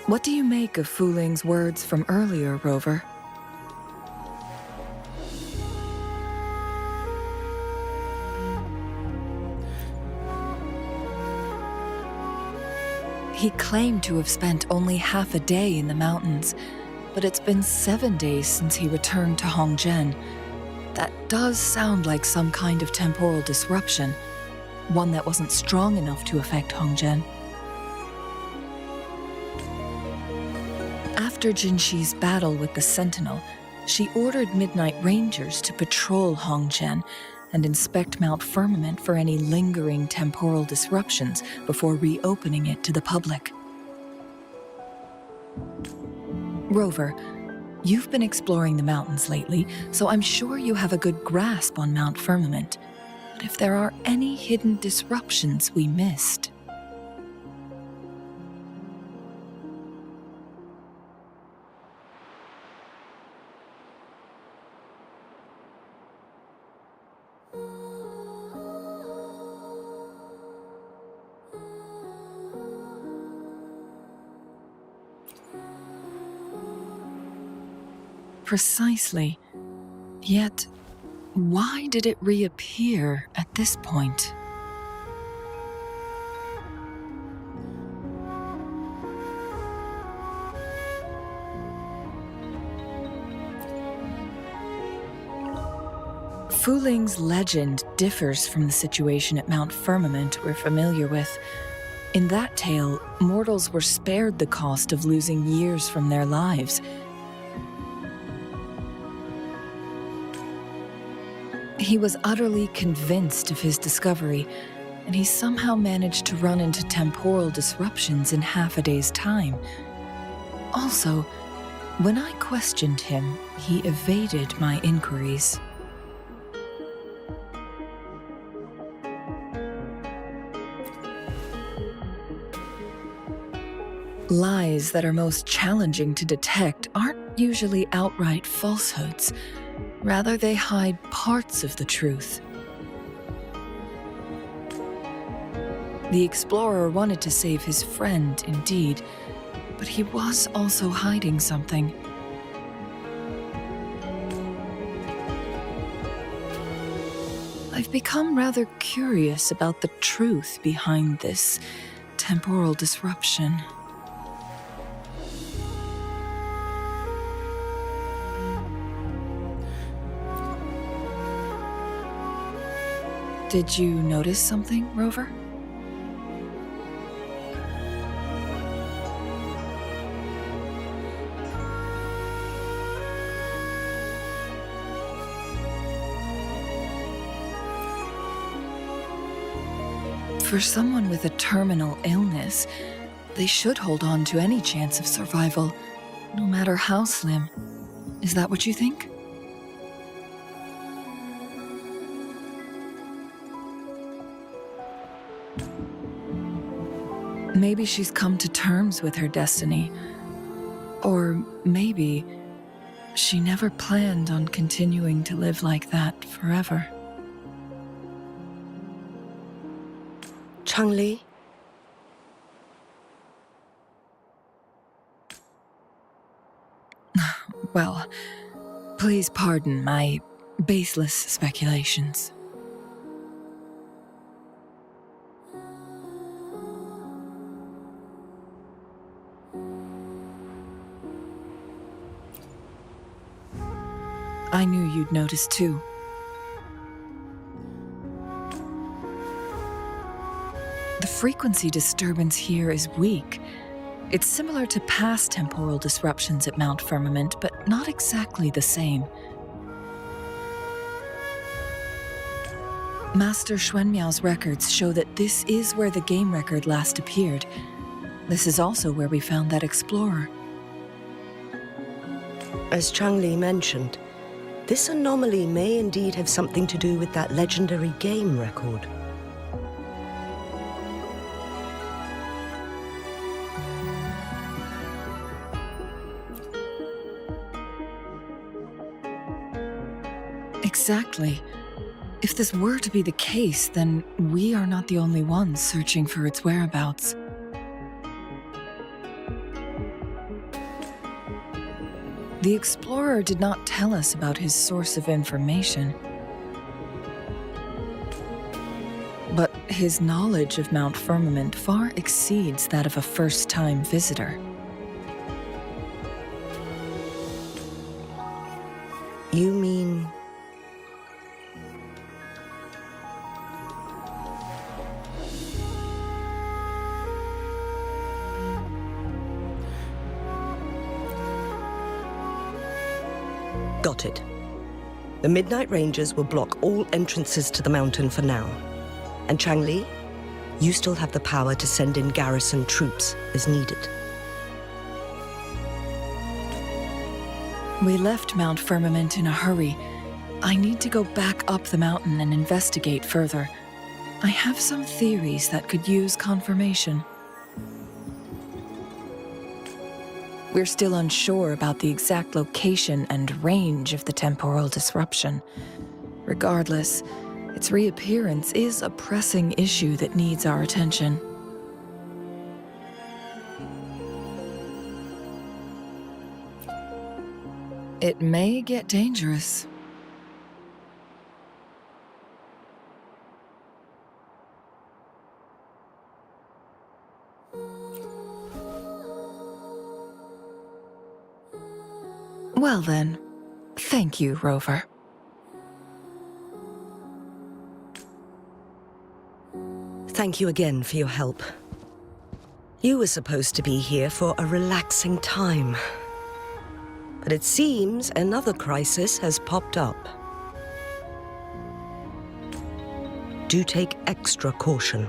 What do you make of Fu Ling's words from earlier, Rover? He claimed to have spent only half a day in the mountains, but it's been 7 days since he returned to Hongzhen. That does sound like some kind of temporal disruption, one that wasn't strong enough to affect Hongzhen. After Jinxi's battle with the Sentinel, she ordered Midnight Rangers to patrol Hongzhen and inspect Mount Firmament for any lingering temporal disruptions before reopening it to the public. Rover, you've been exploring the mountains lately, so I'm sure you have a good grasp on Mount Firmament. But if there are any hidden disruptions we missed... Precisely. Yet, why did it reappear at this point? Fuling's legend differs from the situation at Mount Firmament we're familiar with. In that tale, mortals were spared the cost of losing years from their lives. He was utterly convinced of his discovery, and he somehow managed to run into temporal disruptions in half a day's time. Also, when I questioned him, he evaded my inquiries. Lies that are most challenging to detect aren't usually outright falsehoods. Rather, they hide parts of the truth. The explorer wanted to save his friend, indeed, but he was also hiding something. I've become rather curious about the truth behind this temporal disruption. Did you notice something, Rover? For someone with a terminal illness, they should hold on to any chance of survival, no matter how slim. Is that what you think? Maybe she's come to terms with her destiny. Or maybe she never planned on continuing to live like that forever. Changli? Well, please pardon my baseless speculations. I knew you'd notice too. The frequency disturbance here is weak. It's similar to past temporal disruptions at Mount Firmament, but not exactly the same. Master Xuanmiao's records show that this is where the game record last appeared. This is also where we found that explorer. As Changli mentioned, this anomaly may indeed have something to do with that legendary game record. Exactly. If this were to be the case, then we are not the only ones searching for its whereabouts. The explorer did not tell us about his source of information. But his knowledge of Mount Firmament far exceeds that of a first-time visitor. You mean... Got it. The Midnight Rangers will block all entrances to the mountain for now. And Changli, you still have the power to send in garrison troops as needed. We left Mount Firmament in a hurry. I need to go back up the mountain and investigate further. I have some theories that could use confirmation. We're still unsure about the exact location and range of the temporal disruption. Regardless, its reappearance is a pressing issue that needs our attention. It may get dangerous. Well then, thank you, Rover. Thank you again for your help. You were supposed to be here for a relaxing time. But it seems another crisis has popped up. Do take extra caution.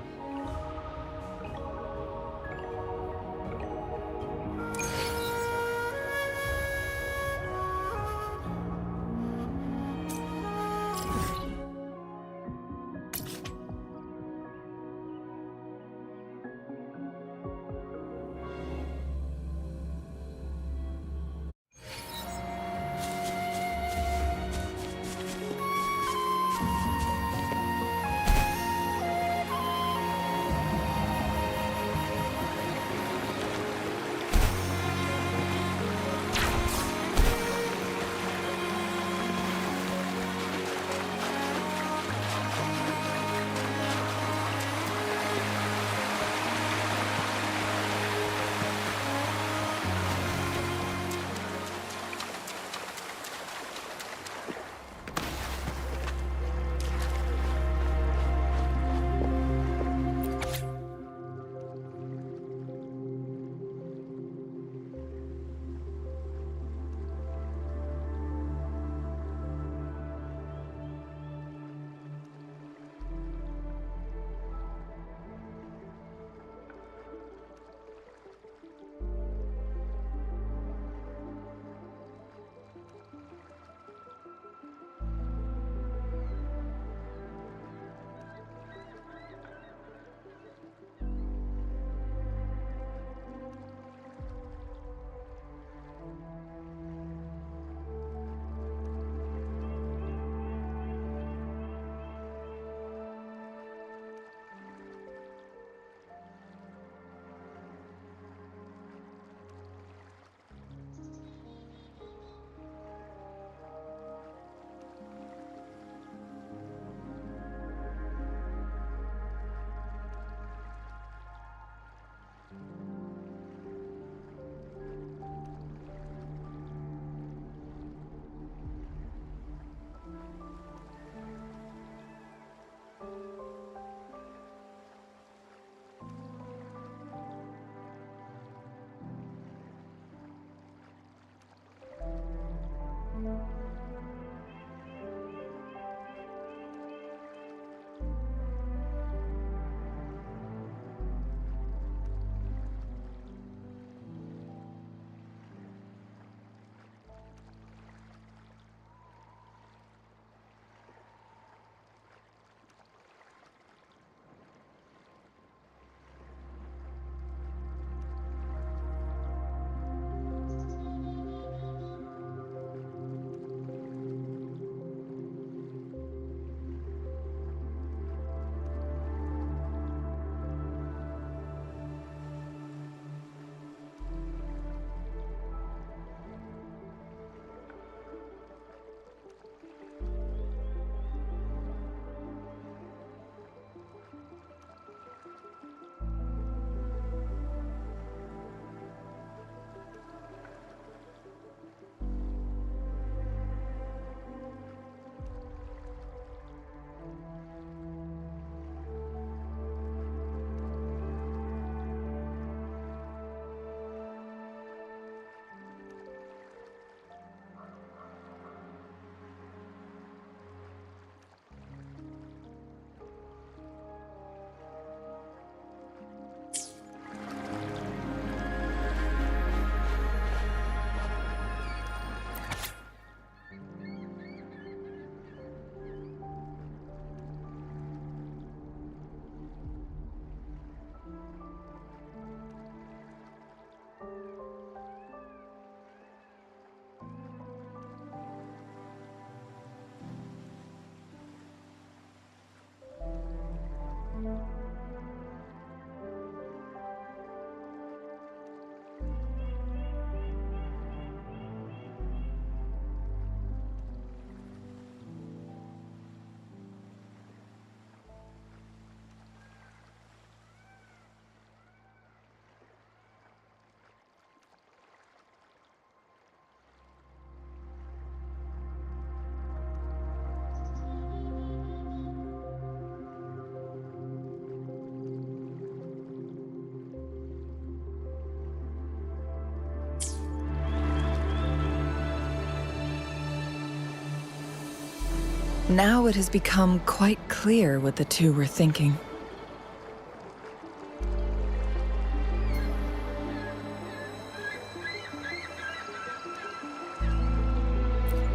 Now it has become quite clear what the two were thinking.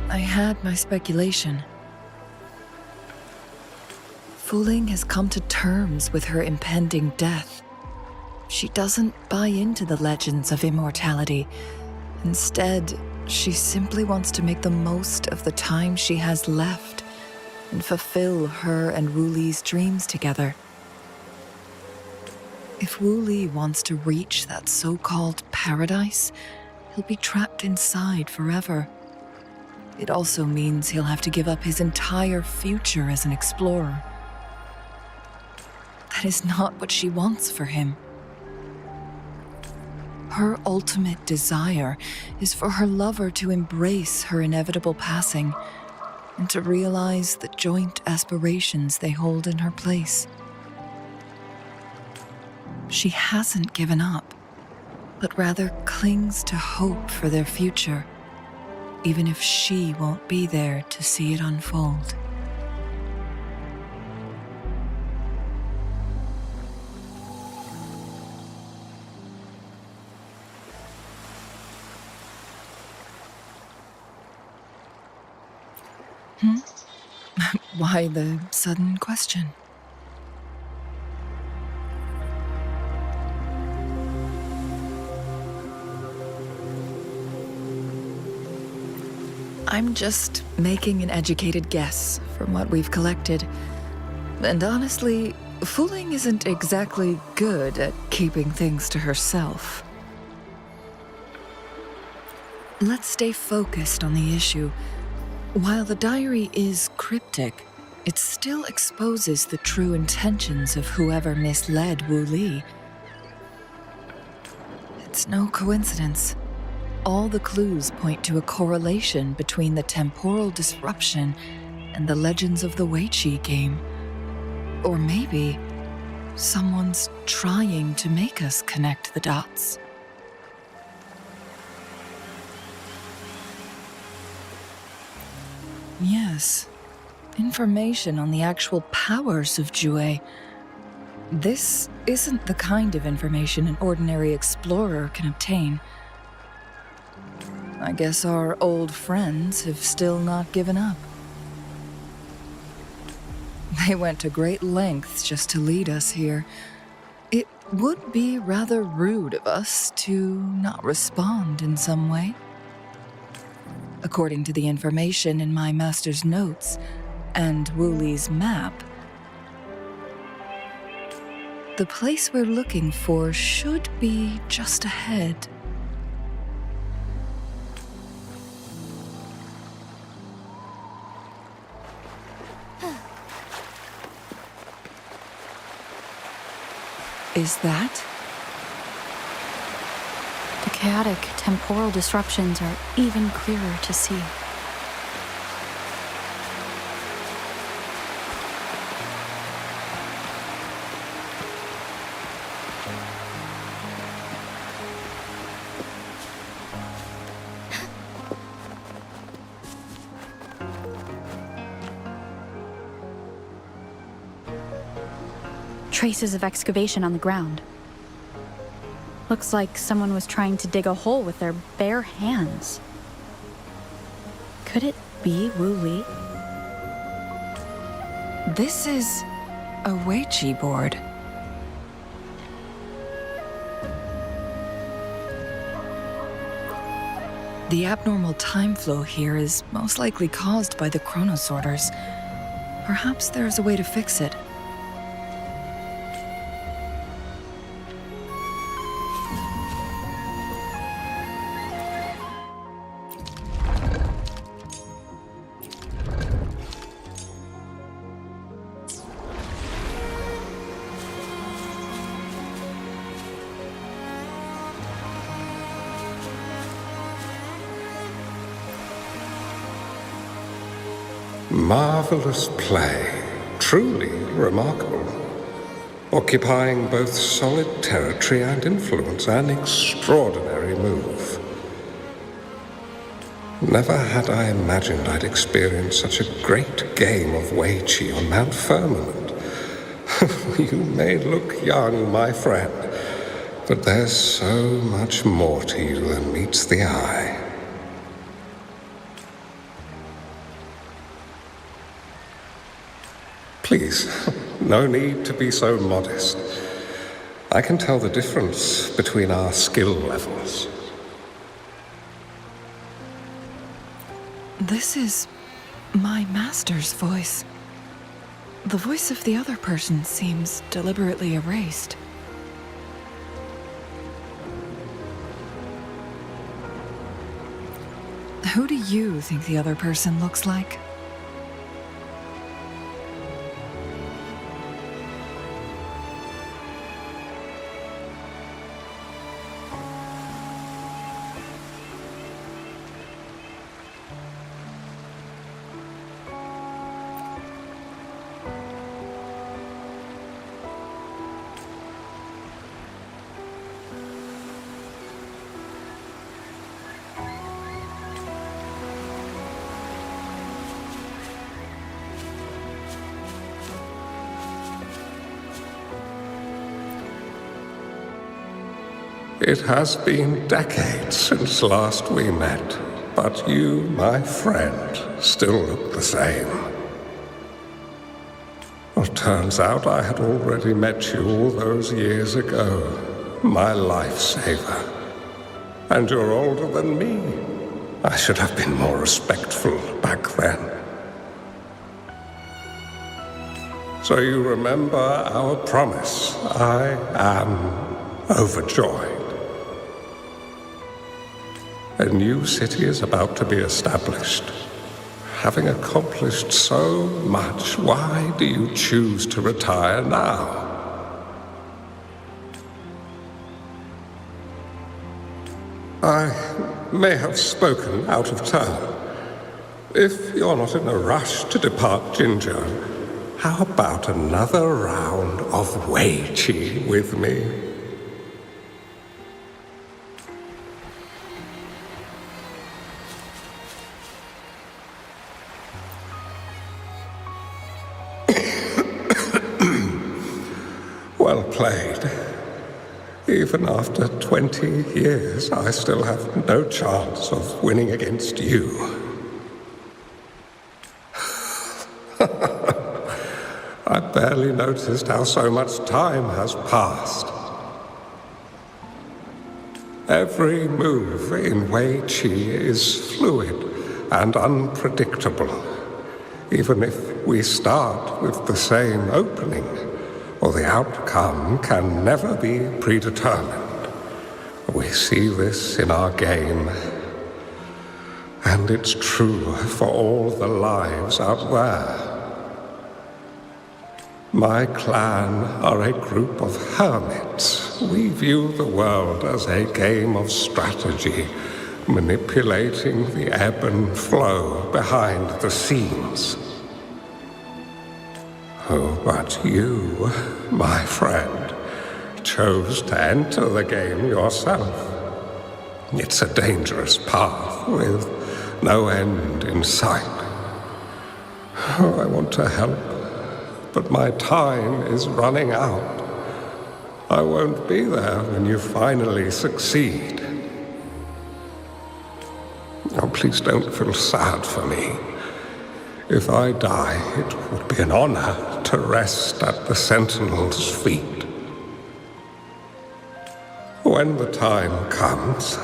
I had my speculation. Wuling has come to terms with her impending death. She doesn't buy into the legends of immortality. Instead, she simply wants to make the most of the time she has left and fulfill her and Wu Li's dreams together. If Wu Li wants to reach that so-called paradise, he'll be trapped inside forever. It also means he'll have to give up his entire future as an explorer. That is not what she wants for him. Her ultimate desire is for her lover to embrace her inevitable passing and to realize the joint aspirations they hold in her place. She hasn't given up, but rather clings to hope for their future, even if she won't be there to see it unfold. Why the sudden question? I'm just making an educated guess from what we've collected. And honestly, Wuling isn't exactly good at keeping things to herself. Let's stay focused on the issue. While the diary is cryptic, it still exposes the true intentions of whoever misled Wu Li. It's no coincidence. All the clues point to a correlation between the temporal disruption and the legends of the Weiqi game. Or maybe someone's trying to make us connect the dots. Yes, information on the actual powers of Jue. This isn't the kind of information an ordinary explorer can obtain. I guess our old friends have still not given up. They went to great lengths just to lead us here. It would be rather rude of us to not respond in some way. According to the information in my master's notes and Wu Li's map, the place we're looking for should be just ahead. Is that? The chaotic temporal disruptions are even clearer to see. Traces of excavation on the ground. Looks like someone was trying to dig a hole with their bare hands. Could it be Wu Li? This is a Weiqi board. The abnormal time flow here is most likely caused by the chronosorters. Perhaps there's a way to fix it. Marvelous play, truly remarkable. Occupying both solid territory and influence, an extraordinary move. Never had I imagined I'd experience such a great game of Weiqi on Mount Firmament. You may look young, my friend, but there's so much more to you than meets the eye. Please, no need to be so modest. I can tell the difference between our skill levels. This is my master's voice. The voice of the other person seems deliberately erased. Who do you think the other person looks like? It has been decades since last we met, but you, my friend, still look the same. Well, turns out I had already met you all those years ago, my lifesaver. And you're older than me. I should have been more respectful back then. So you remember our promise. I am overjoyed. A new city is about to be established. Having accomplished so much, why do you choose to retire now? I may have spoken out of turn. If you're not in a rush to depart Jinzhou, how about another round of Weiqi with me? Well played. Even after 20 years, I still have no chance of winning against you. I barely noticed how so much time has passed. Every move in Weiqi is fluid and unpredictable, even if we start with the same opening. Or the outcome can never be predetermined. We see this in our game, and it's true for all the lives out there. My clan are a group of hermits. We view the world as a game of strategy, manipulating the ebb and flow behind the scenes. Oh, but you, my friend, chose to enter the game yourself. It's a dangerous path with no end in sight. Oh, I want to help, but my time is running out. I won't be there when you finally succeed. Oh, please don't feel sad for me. If I die, it would be an honor to rest at the Sentinel's feet. When the time comes,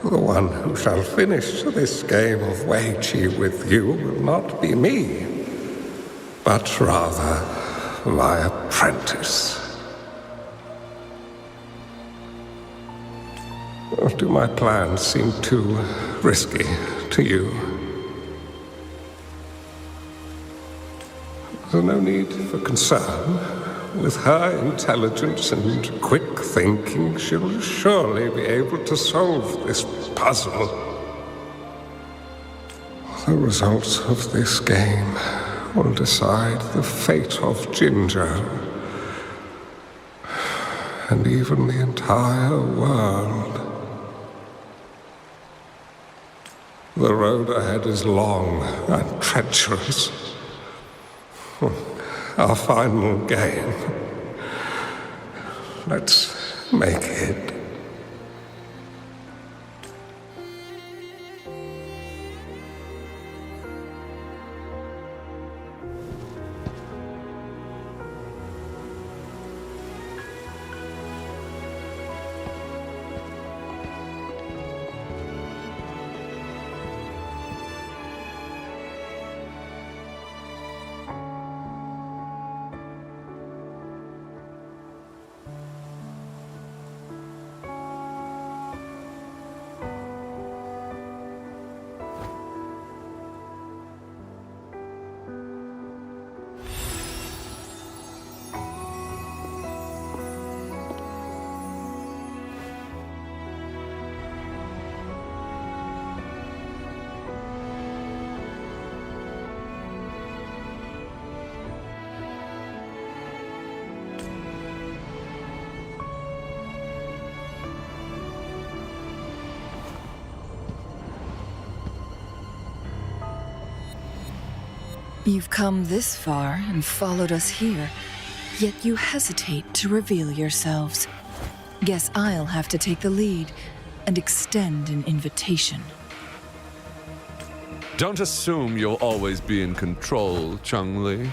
the one who shall finish this game of Weiqi with you will not be me, but rather my apprentice. Do my plans seem too risky to you? There's no need for concern. With her intelligence and quick thinking, she'll surely be able to solve this puzzle. The results of this game will decide the fate of Jinzhou, and even the entire world. The road ahead is long and treacherous. Our final game. Let's make it. You've come this far and followed us here, yet you hesitate to reveal yourselves. Guess I'll have to take the lead and extend an invitation. Don't assume you'll always be in control, Changli.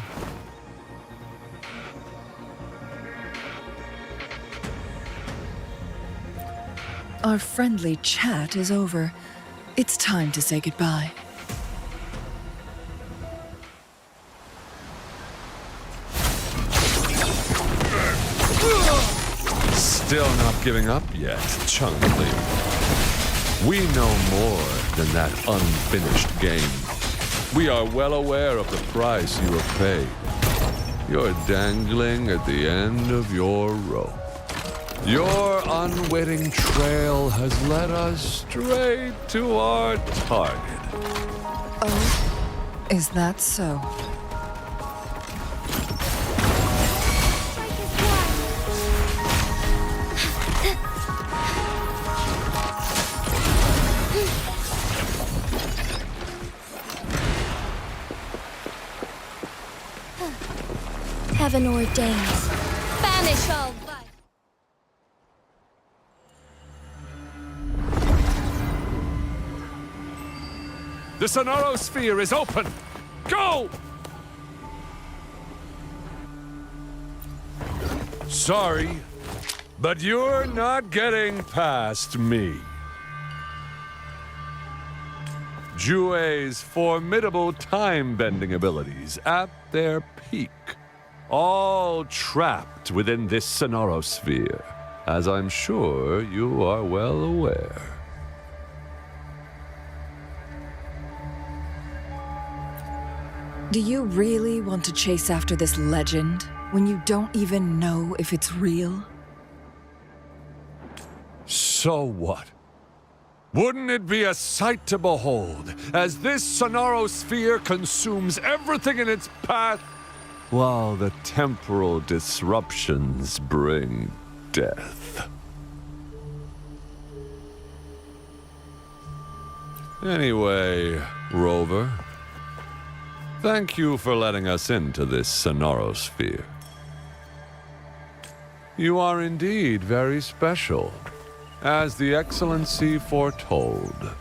Our friendly chat is over. It's time to say goodbye. Still not giving up yet, Changli. We know more than that unfinished game. We are well aware of the price you have paid. You're dangling at the end of your rope. Your unwitting trail has led us straight to our target. Oh, is that so? Heaven ordains. Banish all vice. The Sonorosphere is open! Go! Sorry, but you're not getting past me. Jue's formidable time-bending abilities at their peak. All trapped within this Sonorosphere, as I'm sure you are well aware. Do you really want to chase after this legend when you don't even know if it's real? So what? Wouldn't it be a sight to behold as this Sonorosphere consumes everything in its path, while the temporal disruptions bring death? Anyway, Rover, thank you for letting us into this Sonorosphere. You are indeed very special, as the Excellency foretold.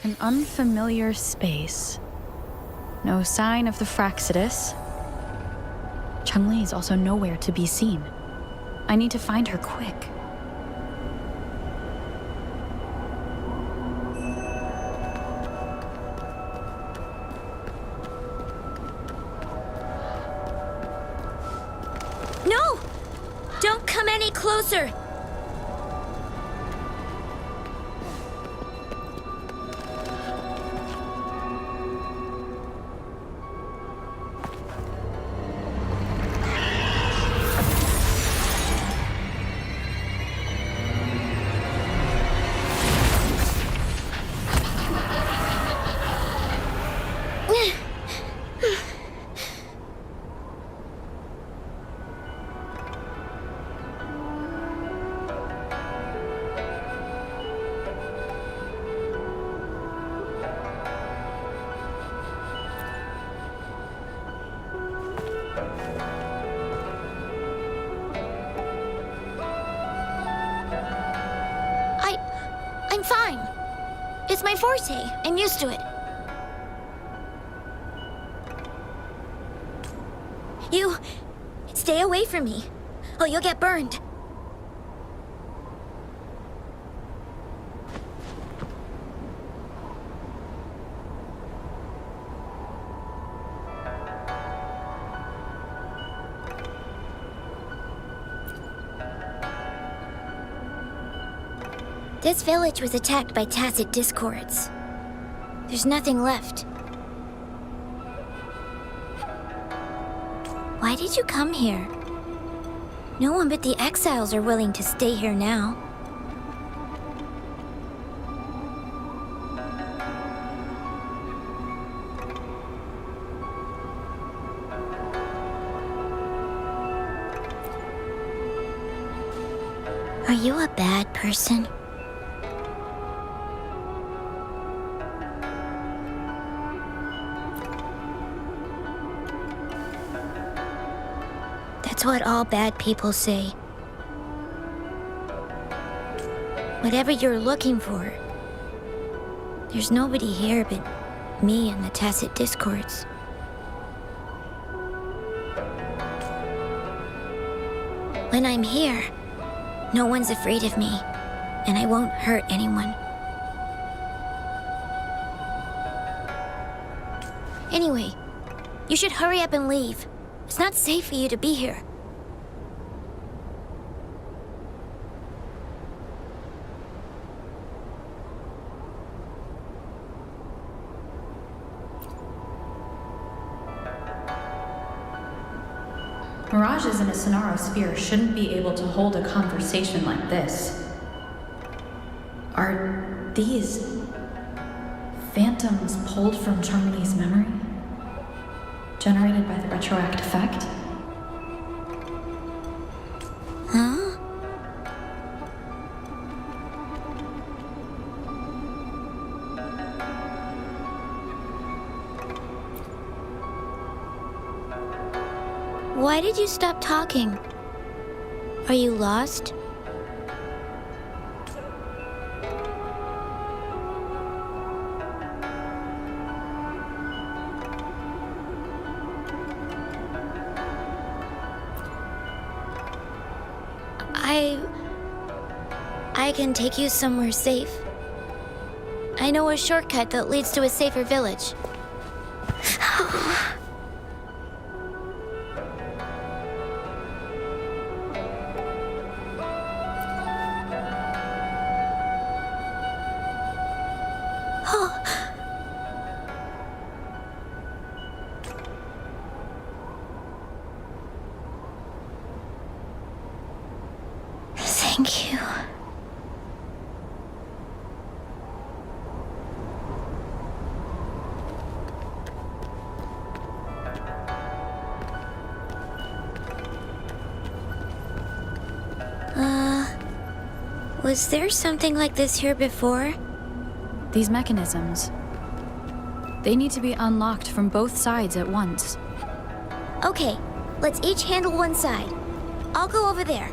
An unfamiliar space. No sign of the Fraxidus. Changli is also nowhere to be seen. I need to find her quick. No! Don't come any closer! I'm fine. It's my forte. I'm used to it. You... stay away from me. Oh, you'll get burned. This village was attacked by tacit discords. There's nothing left. Why did you come here? No one but the exiles are willing to stay here now. Are you a bad person? That's what all bad people say. Whatever you're looking for, there's nobody here but me and the tacit discords. When I'm here, no one's afraid of me, and I won't hurt anyone. Anyway, you should hurry up and leave. It's not safe for you to be here. Mirages in a Sonaro sphere shouldn't be able to hold a conversation like this. Are these phantoms pulled from Changli's memory? Generated by the retroact effect? Huh? Why did you stop talking? Are you lost? I can take you somewhere safe. I know a shortcut that leads to a safer village. Thank you. Was there something like this here before? These mechanisms. They need to be unlocked from both sides at once. Okay, let's each handle one side. I'll go over there.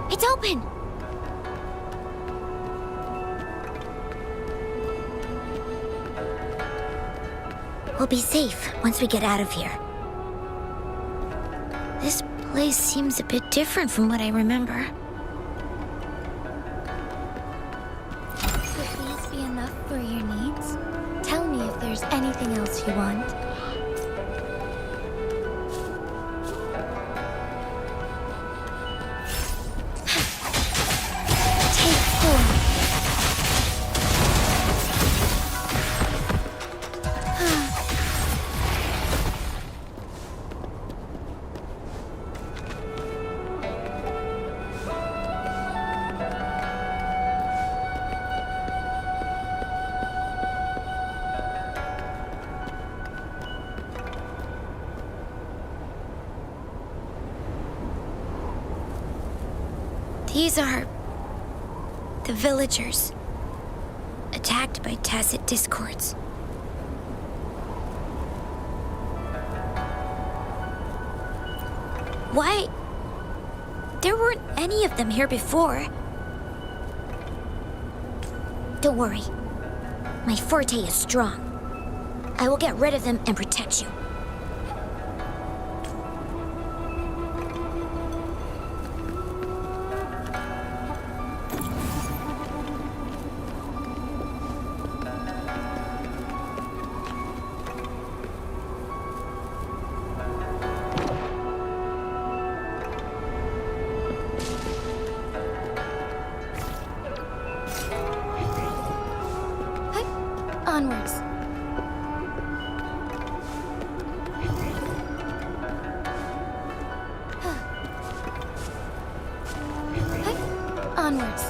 It's open! We'll be safe once we get out of here. This place seems a bit different from what I remember. Would these be enough for your needs? Tell me if there's anything else you want. These are The villagers. Attacked by tacit discords. Why? There weren't any of them here before. Don't worry. My forte is strong. I will get rid of them and protect you. Onwards. Onwards.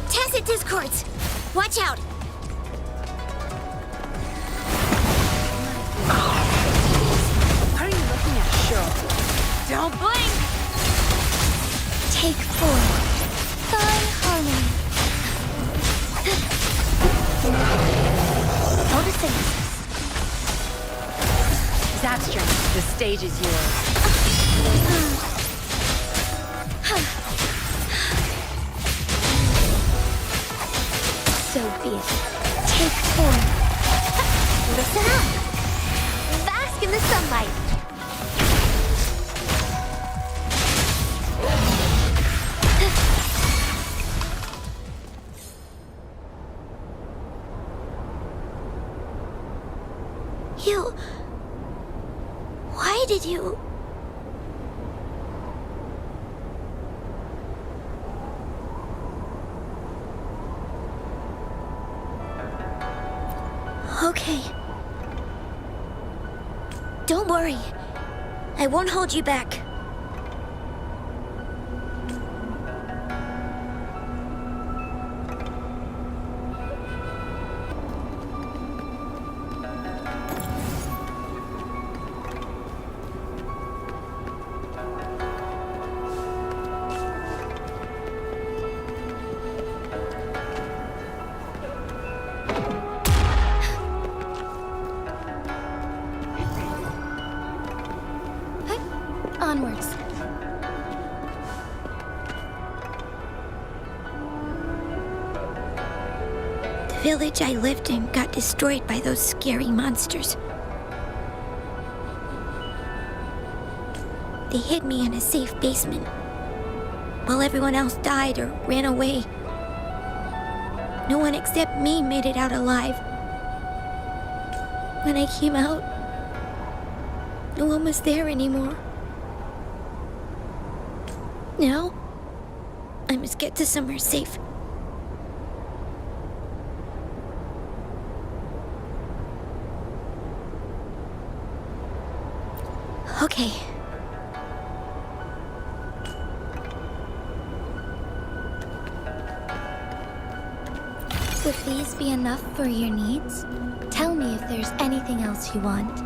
Tacit discords! Watch out! What are you looking at, Cheryl? Don't blink! Take 4. Fine harmony. Noticing. Zapstring, the stage is yours. So be it. Take 4. Listen up. Bask in the sunlight. You... Why did you... Okay. Don't worry. I won't hold you back. Onwards. The village I lived in got destroyed by those scary monsters. They hid me in a safe basement, while everyone else died or ran away. No one except me made it out alive. When I came out, no one was there anymore. Now, I must get to somewhere safe. Okay. Would these be enough for your needs? Tell me if there's anything else you want.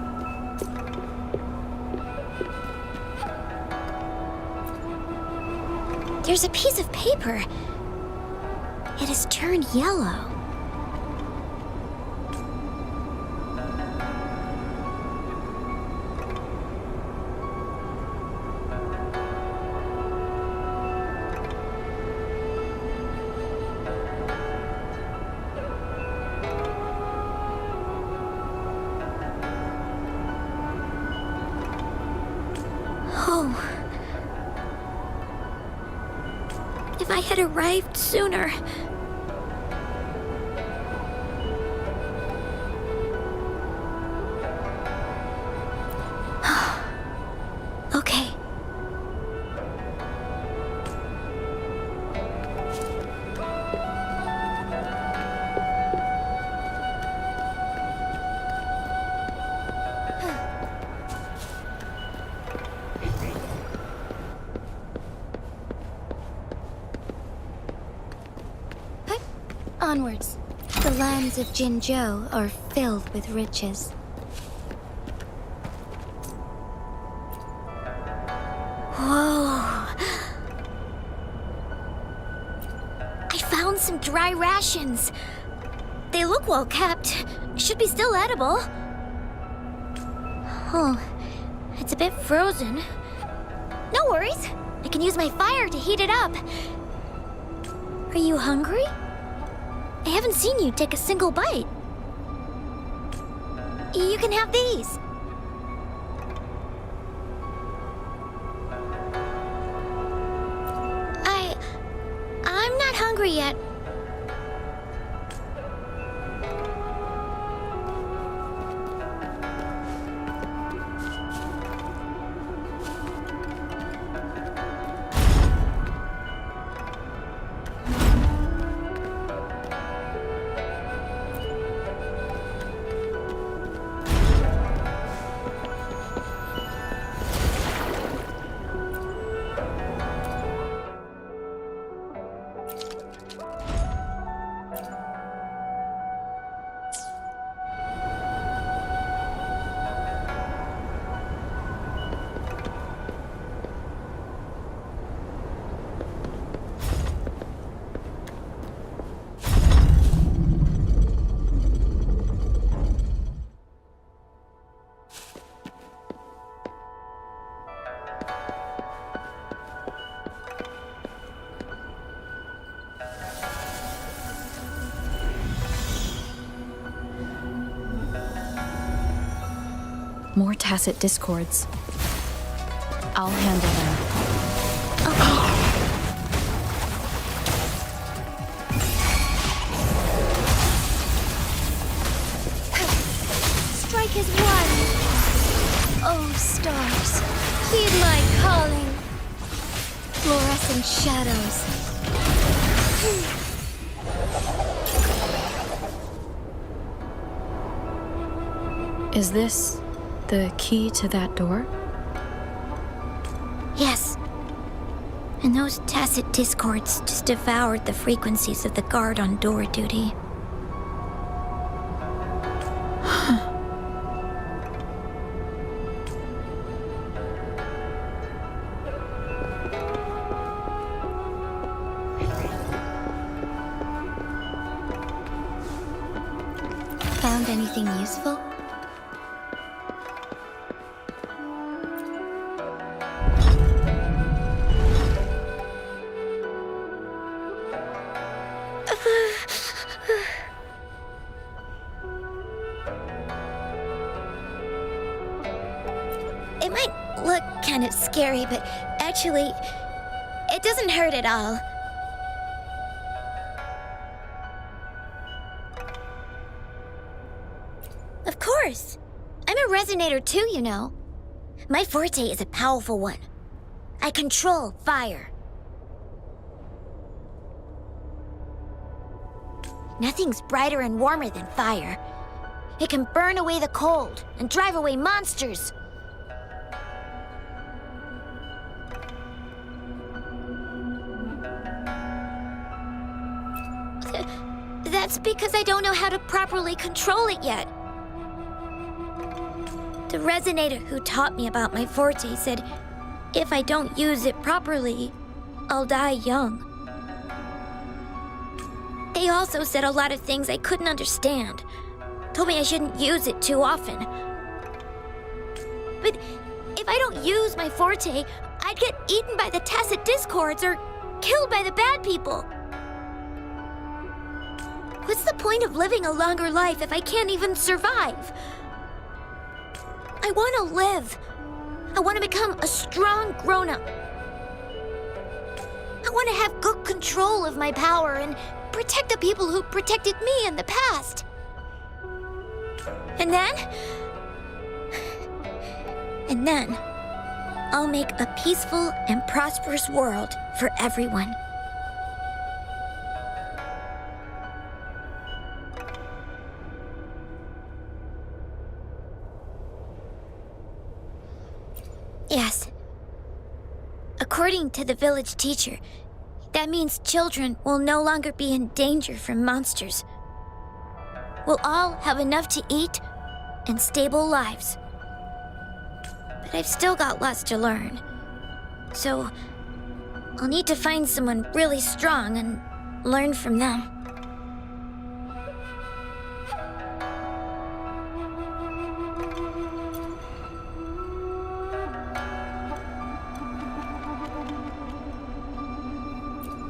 There's a piece of paper. It has turned yellow. Oh. If I had arrived sooner. Okay. onwards. The lands of Jinzhou are filled with riches. Whoa! I found some dry rations. They look well kept. Should be still edible. Oh, it's a bit frozen. No worries. I can use my fire to heat it up. Are you hungry? I haven't seen you take a single bite. You can have these. I'm not hungry yet. More tacit discords. I'll handle them. Strike as one. Oh, stars, heed my calling. Fluorescent shadows. Is this the key to that door? Yes. And those tacit discords just devoured the frequencies of the guard on door duty. Found anything useful? It might look kind of scary, but actually, it doesn't hurt at all. Of course! I'm a resonator too, you know. My forte is a powerful one. I control fire. Nothing's brighter and warmer than fire. It can burn away the cold and drive away monsters. That's because I don't know how to properly control it yet. The resonator who taught me about my forte said if I don't use it properly, I'll die young. They also said a lot of things I couldn't understand. Told me I shouldn't use it too often. But if I don't use my forte, I'd get eaten by the tacit discords or killed by the bad people. What's the point of living a longer life if I can't even survive? I want to live. I want to become a strong grown-up. I want to have good control of my power and protect the people who protected me in the past. And then, I'll make a peaceful and prosperous world for everyone. Yes. According to the village teacher, That means children will no longer be in danger from monsters. We'll all have enough to eat and stable lives. But I've still got lots to learn. So I'll need to find someone really strong and learn from them.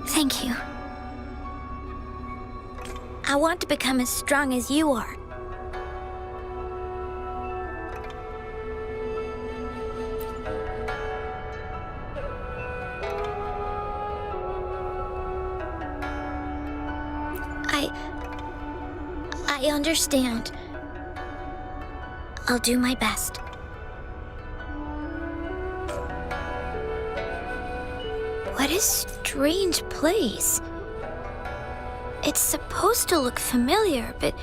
Thank you. I want to become as strong as you are. I understand. I'll do my best. What a strange place. It's supposed to look familiar, but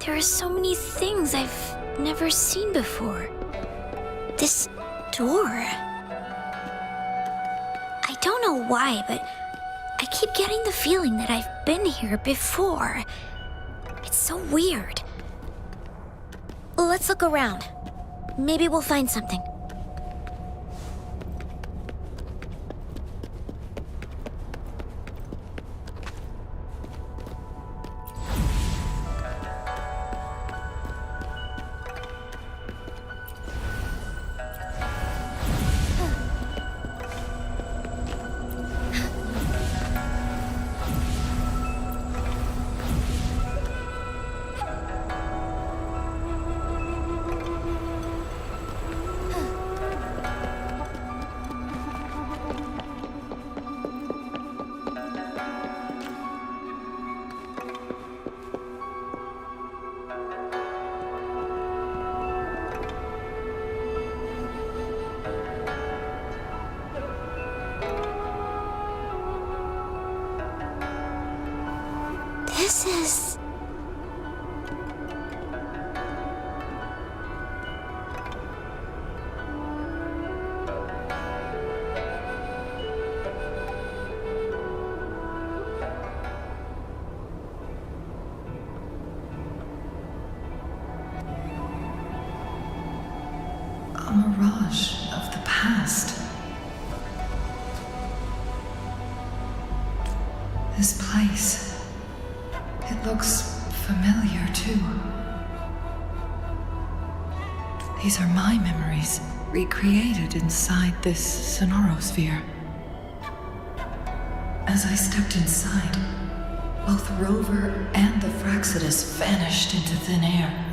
there are so many things I've never seen before. This door. I don't know why, but I keep getting the feeling that I've been here before. It's so weird. Let's look around. Maybe we'll find something. This is... a mirage of the past. This place, it looks familiar too. These are my memories, recreated inside this sonorosphere. As I stepped inside, both Rover and the Fraxidus vanished into thin air.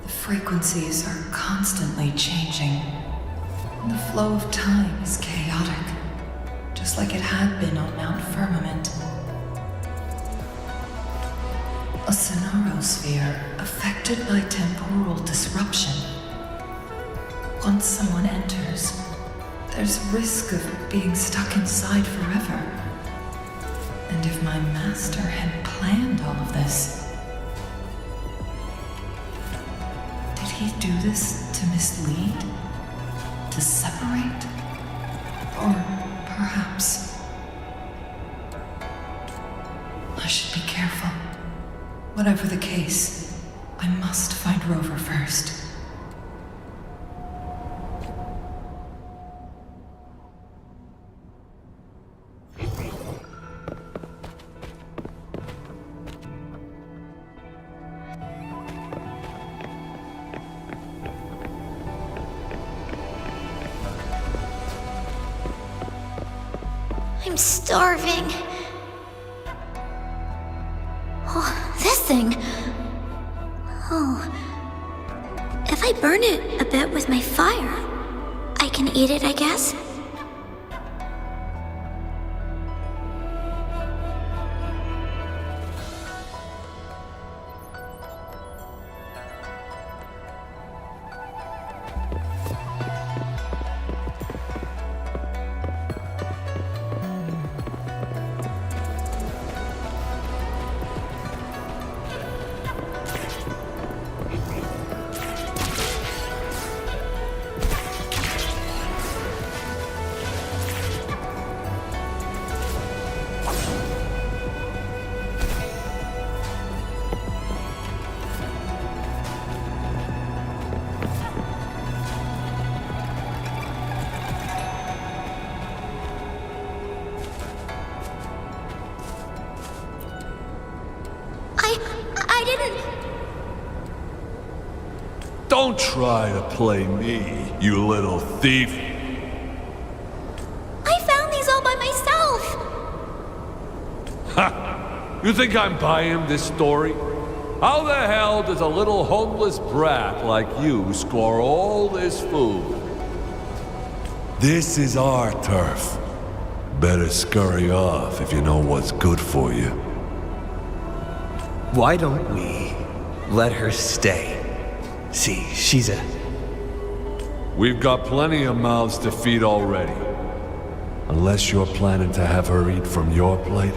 The frequencies are constantly changing. The flow of time is chaotic, just like it had been on Mount Firmament. A sonorosphere affected by temporal disruption. Once someone enters, there's risk of being stuck inside forever. And if my master had planned all of this, did he do this to mislead? To separate? Or perhaps I should be careful. Whatever the case, I must find Rover first. I'm starving. Oh, this thing. Oh. If I burn it a bit with my fire, I can eat it, I guess? Don't try to play me, you little thief. I found these all by myself! Ha! You think I'm buying this story? How the hell does a little homeless brat like you score all this food? This is our turf. Better scurry off if you know what's good for you. Why don't we let her stay? See, she's a... We've got plenty of mouths to feed already. Unless you're planning to have her eat from your plate.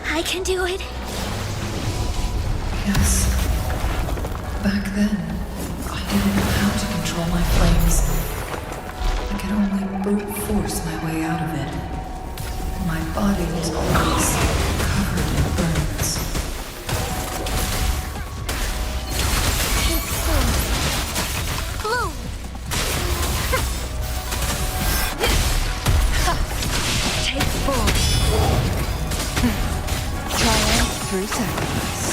I can do it. Yes. Back then, I didn't know how to control my flames. I could only brute force my way out of it. My body was always covered in burns. Glue. Take 4. Triumph through sacrifice.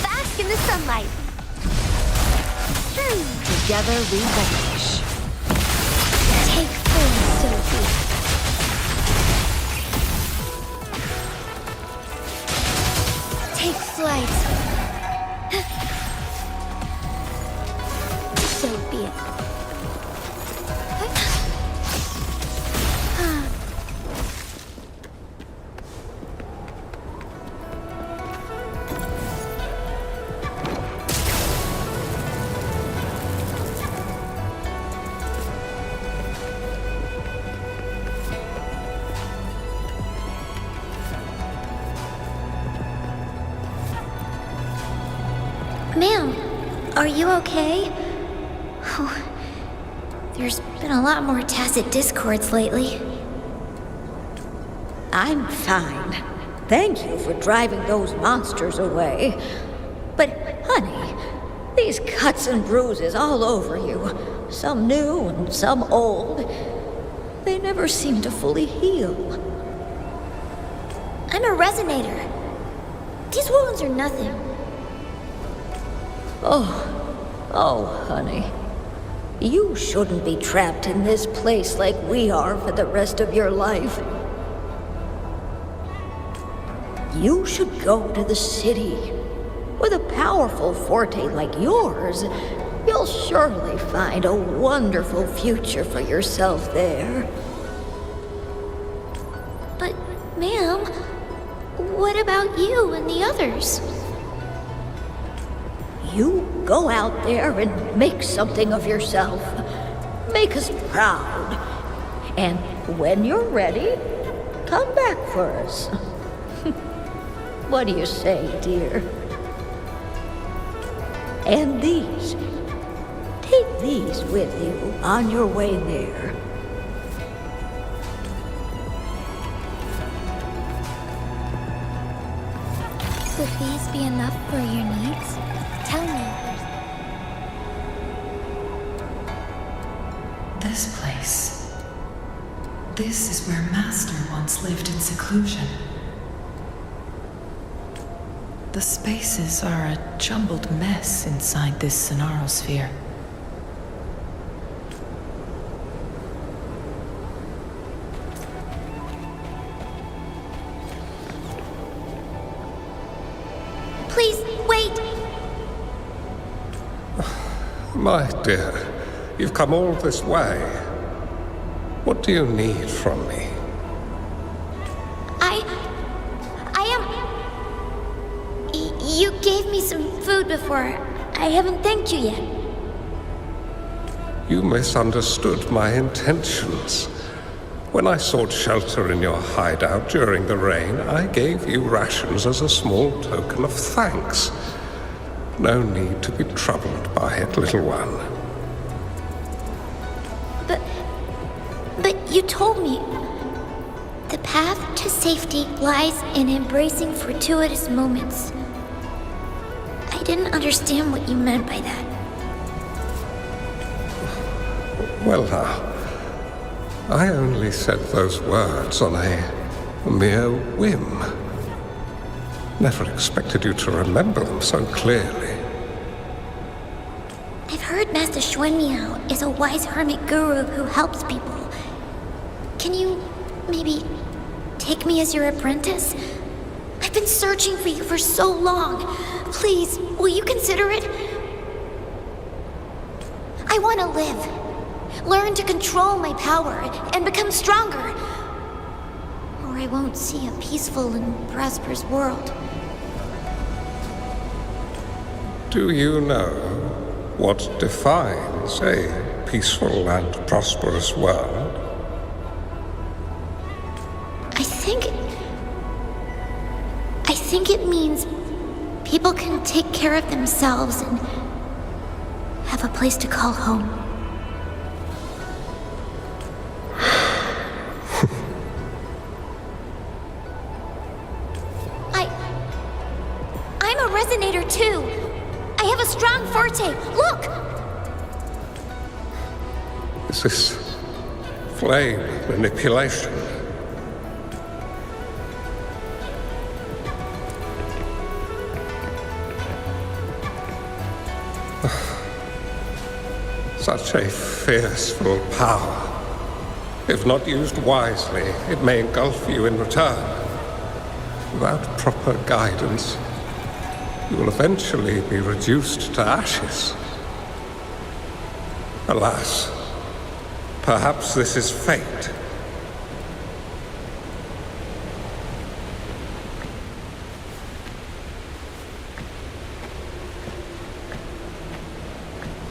Bask in the sunlight. Together we vanish. Take 4, Sophie. Take flight. So be it. Ma'am, are you okay? Oh, there's been a lot more tacit discords lately. I'm fine. Thank you for driving those monsters away. But, honey, these cuts and bruises all over you, some new and some old, they never seem to fully heal. I'm a resonator. These wounds are nothing. Oh, honey. You shouldn't be trapped in this place like we are for the rest of your life. You should go to the city. With a powerful forte like yours, you'll surely find a wonderful future for yourself there. But, ma'am, what about you and the others? You go out there and make something of yourself. Make us proud. And when you're ready, come back for us. What do you say, dear? And these. Take these with you on your way there. Would these be enough for your needs? Tell me. This place. This is where Master once lived in seclusion. The spaces are a jumbled mess inside this Sonarosphere. Please, wait! My dear, you've come all this way. What do you need from me? You gave me some food before. I haven't thanked you yet. You misunderstood my intentions. When I sought shelter in your hideout during the rain, I gave you rations as a small token of thanks. No need to be troubled by it, little one. But you told me... The path to safety lies in embracing fortuitous moments. I didn't understand what you meant by that. Well, I only said those words on a mere whim. Never expected you to remember them so clearly. I've heard Master Xuanmiao is a wise hermit guru who helps people. Can you maybe take me as your apprentice? I've been searching for you for so long. Please, will you consider it? I want to live. Learn to control my power and become stronger. Or I won't see a peaceful and prosperous world. Do you know what defines a peaceful and prosperous world? I think it means people can take care of themselves and have a place to call home. I'm a resonator too. I have a strong forte. Look! Is this flame manipulation? Such a fearful power. If not used wisely, it may engulf you in return. Without proper guidance, you will eventually be reduced to ashes. Alas, perhaps this is fate.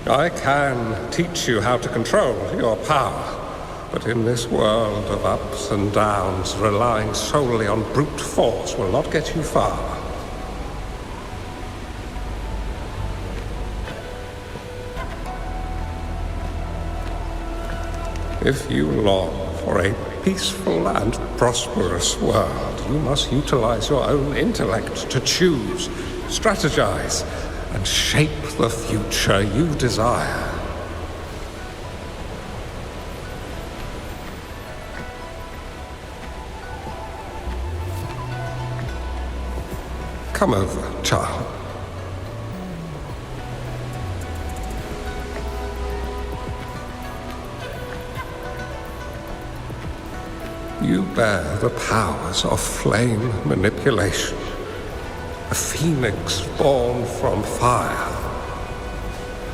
I can teach you how to control your power, but in this world of ups and downs, relying solely on brute force will not get you far. If you long for a peaceful and prosperous world, you must utilize your own intellect to choose, strategize, and shape the future you desire. Come over, child. You bear the powers of flame manipulation. A phoenix born from fire,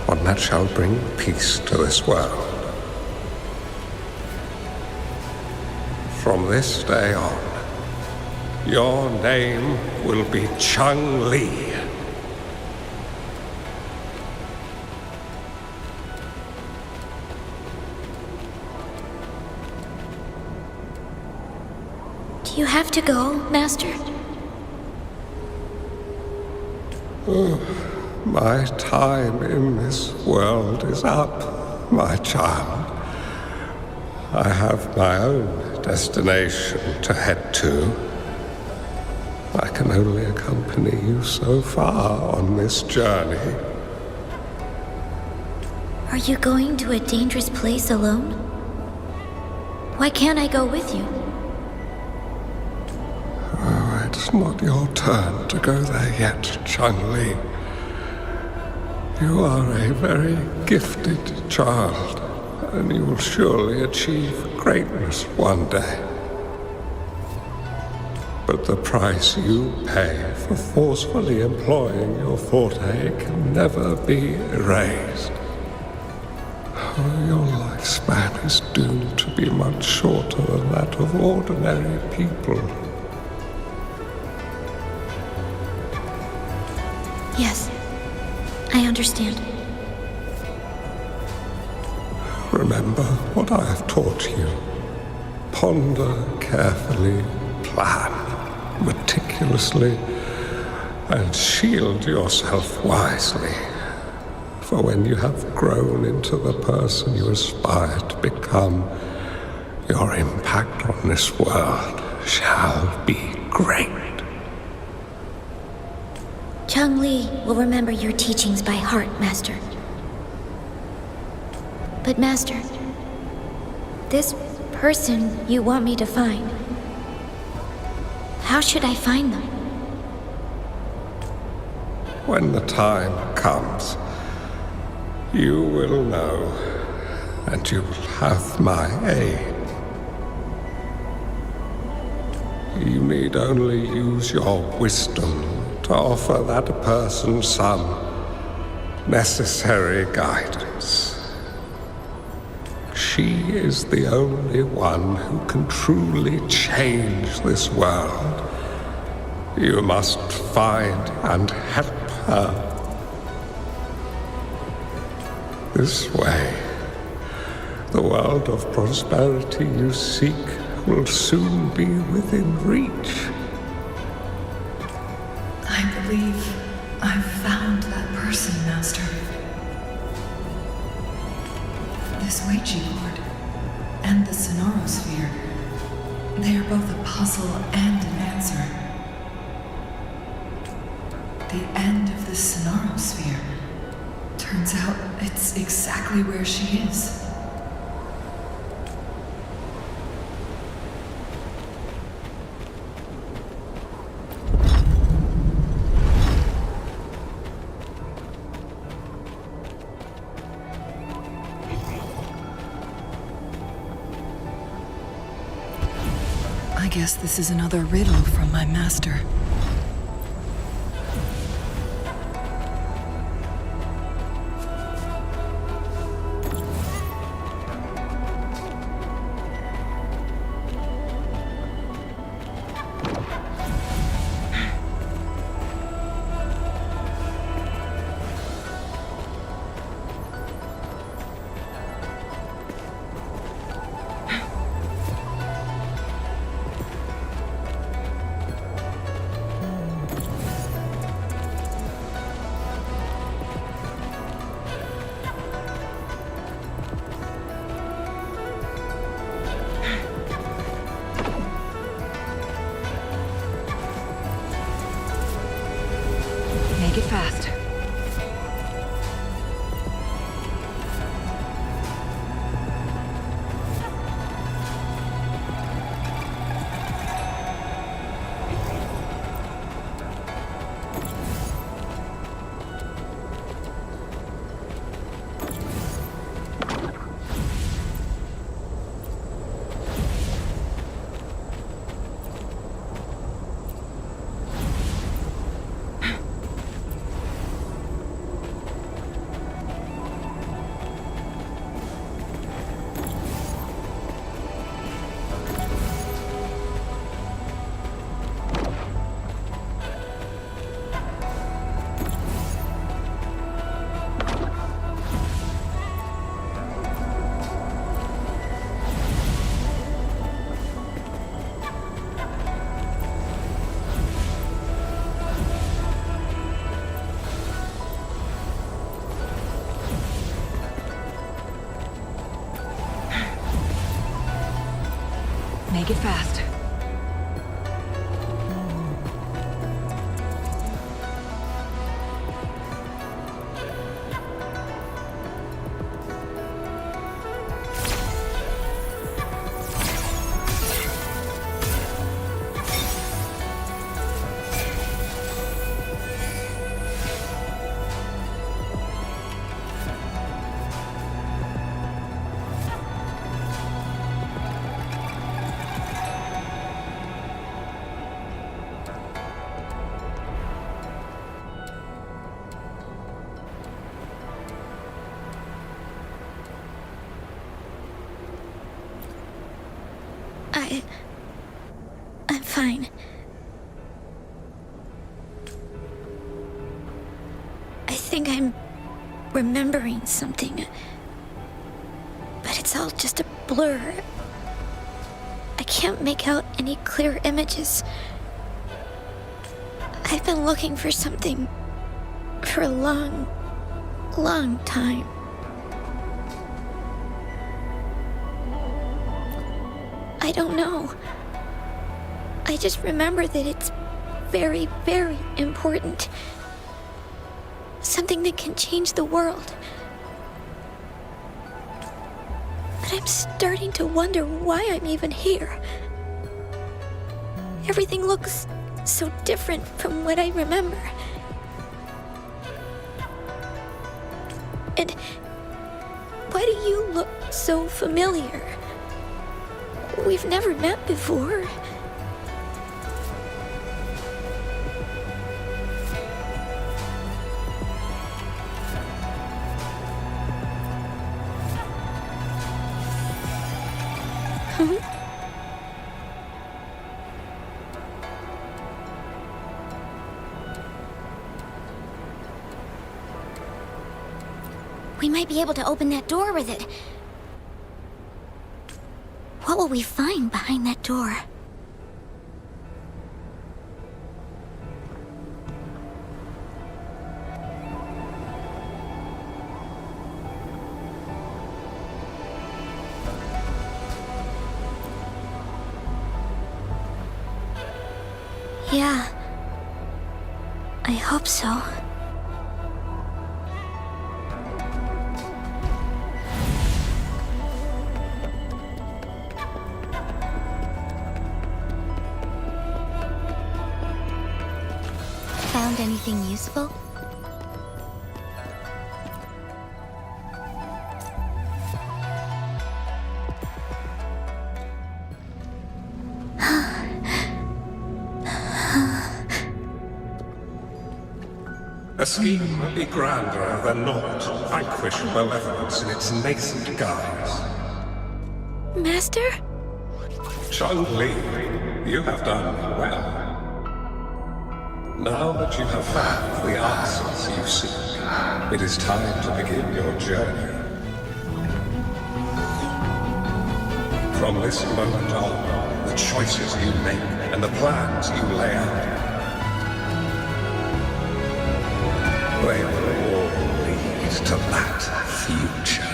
one that shall bring peace to this world. From this day on, your name will be Changli. Do you have to go, Master? My time in this world is up, my child. I have my own destination to head to. I can only accompany you so far on this journey. Are you going to a dangerous place alone? Why can't I go with you? It's not your turn to go there yet, Changli. You are a very gifted child, and you will surely achieve greatness one day. But the price you pay for forcefully employing your forte can never be erased. Your lifespan is doomed to be much shorter than that of ordinary people. Yes, I understand. Remember what I have taught you. Ponder carefully, plan meticulously, and shield yourself wisely. For when you have grown into the person you aspire to become, Your impact on this world shall be great. Changli will remember your teachings by heart, Master. But Master, this person you want me to find, how should I find them? When the time comes, you will know, and you will have my aid. You need only use your wisdom to offer that person some necessary guidance. She is the only one who can truly change this world. You must find and help her. This way, the world of prosperity you seek will soon be within reach. I believe I've found that person, Master. This Ouija board and the Sonorosphere, they are both a puzzle and an answer. The end of the Sonorosphere, turns out it's exactly where she is. I guess this is another riddle from my master. Make it fast. Make it fast. I'm fine. I think I'm remembering something. But it's all just a blur. I can't make out any clear images. I've been looking for something for a long, long time. I don't know. I just remember that it's very, very important. Something that can change the world. But I'm starting to wonder why I'm even here. Everything looks so different from what I remember. And why do you look so familiar? We've never met before. We might be able to open that door with it. What will we find behind that door? Yeah. I hope so. Found anything useful? A scheme may be grander than naught, vanquish malevolence in its nascent guise. Master? Changli, you have done well. Now that you have found the answers you seek, it is time to begin your journey. From this moment on, the choices you make and the plans you lay out, they will all lead to that future.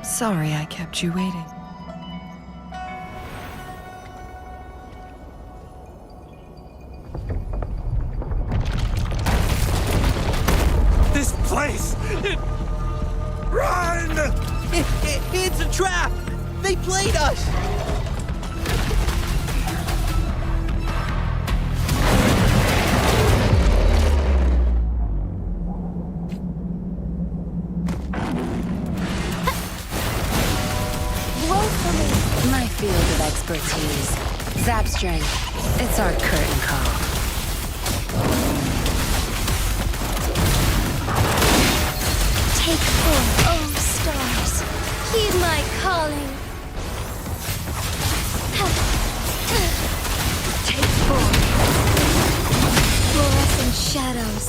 Sorry I kept you waiting. This place! Run! It's a trap! They played us! My field of expertise. Zap strength. It's our curtain call. Take 4, oh stars. Heed my calling. Take 4. Fluorescent shadows.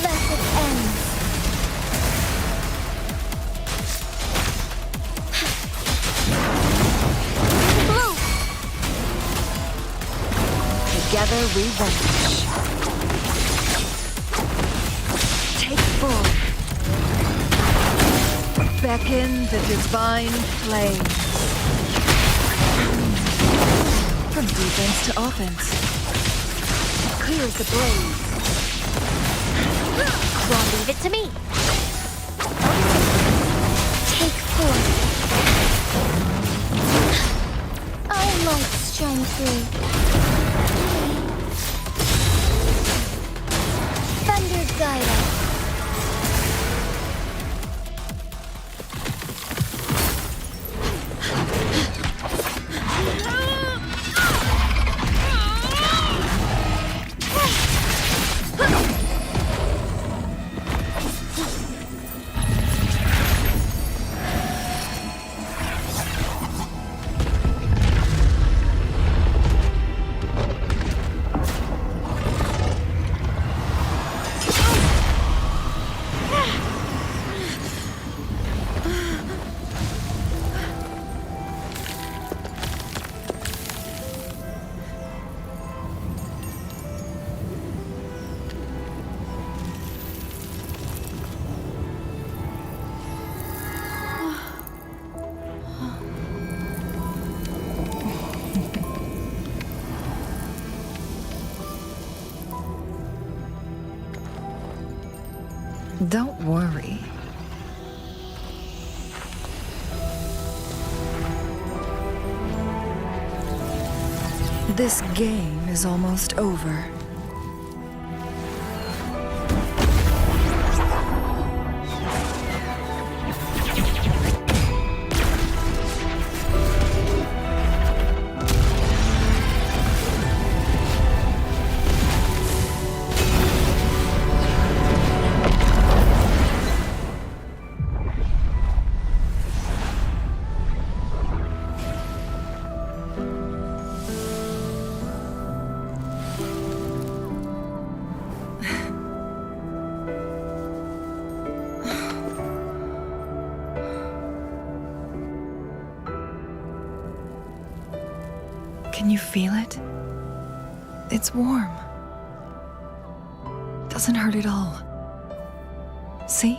Blessed ends. Together we vanquish. Take 4. Beckon the divine flame. From defense to offense. Clear as the blaze. Well, leave it to me. Take 4. I might shine through. Thunder guide us. Don't worry. This game is almost over. Can you feel it? It's warm. Doesn't hurt at all. See?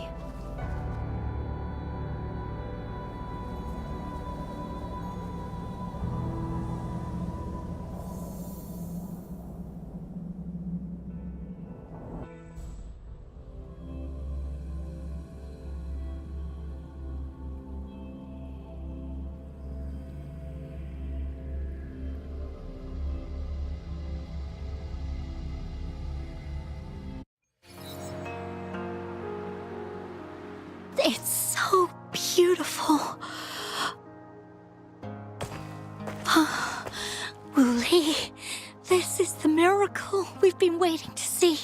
It's so beautiful. Wuli, this is the miracle we've been waiting to see.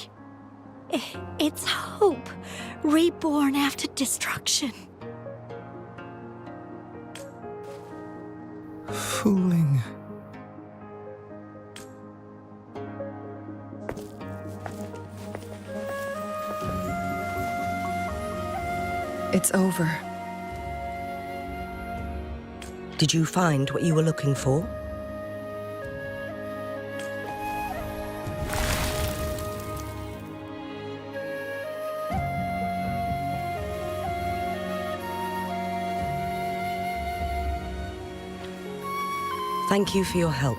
It's hope, reborn after destruction. Fooling. It's over. Did you find what you were looking for? Thank you for your help.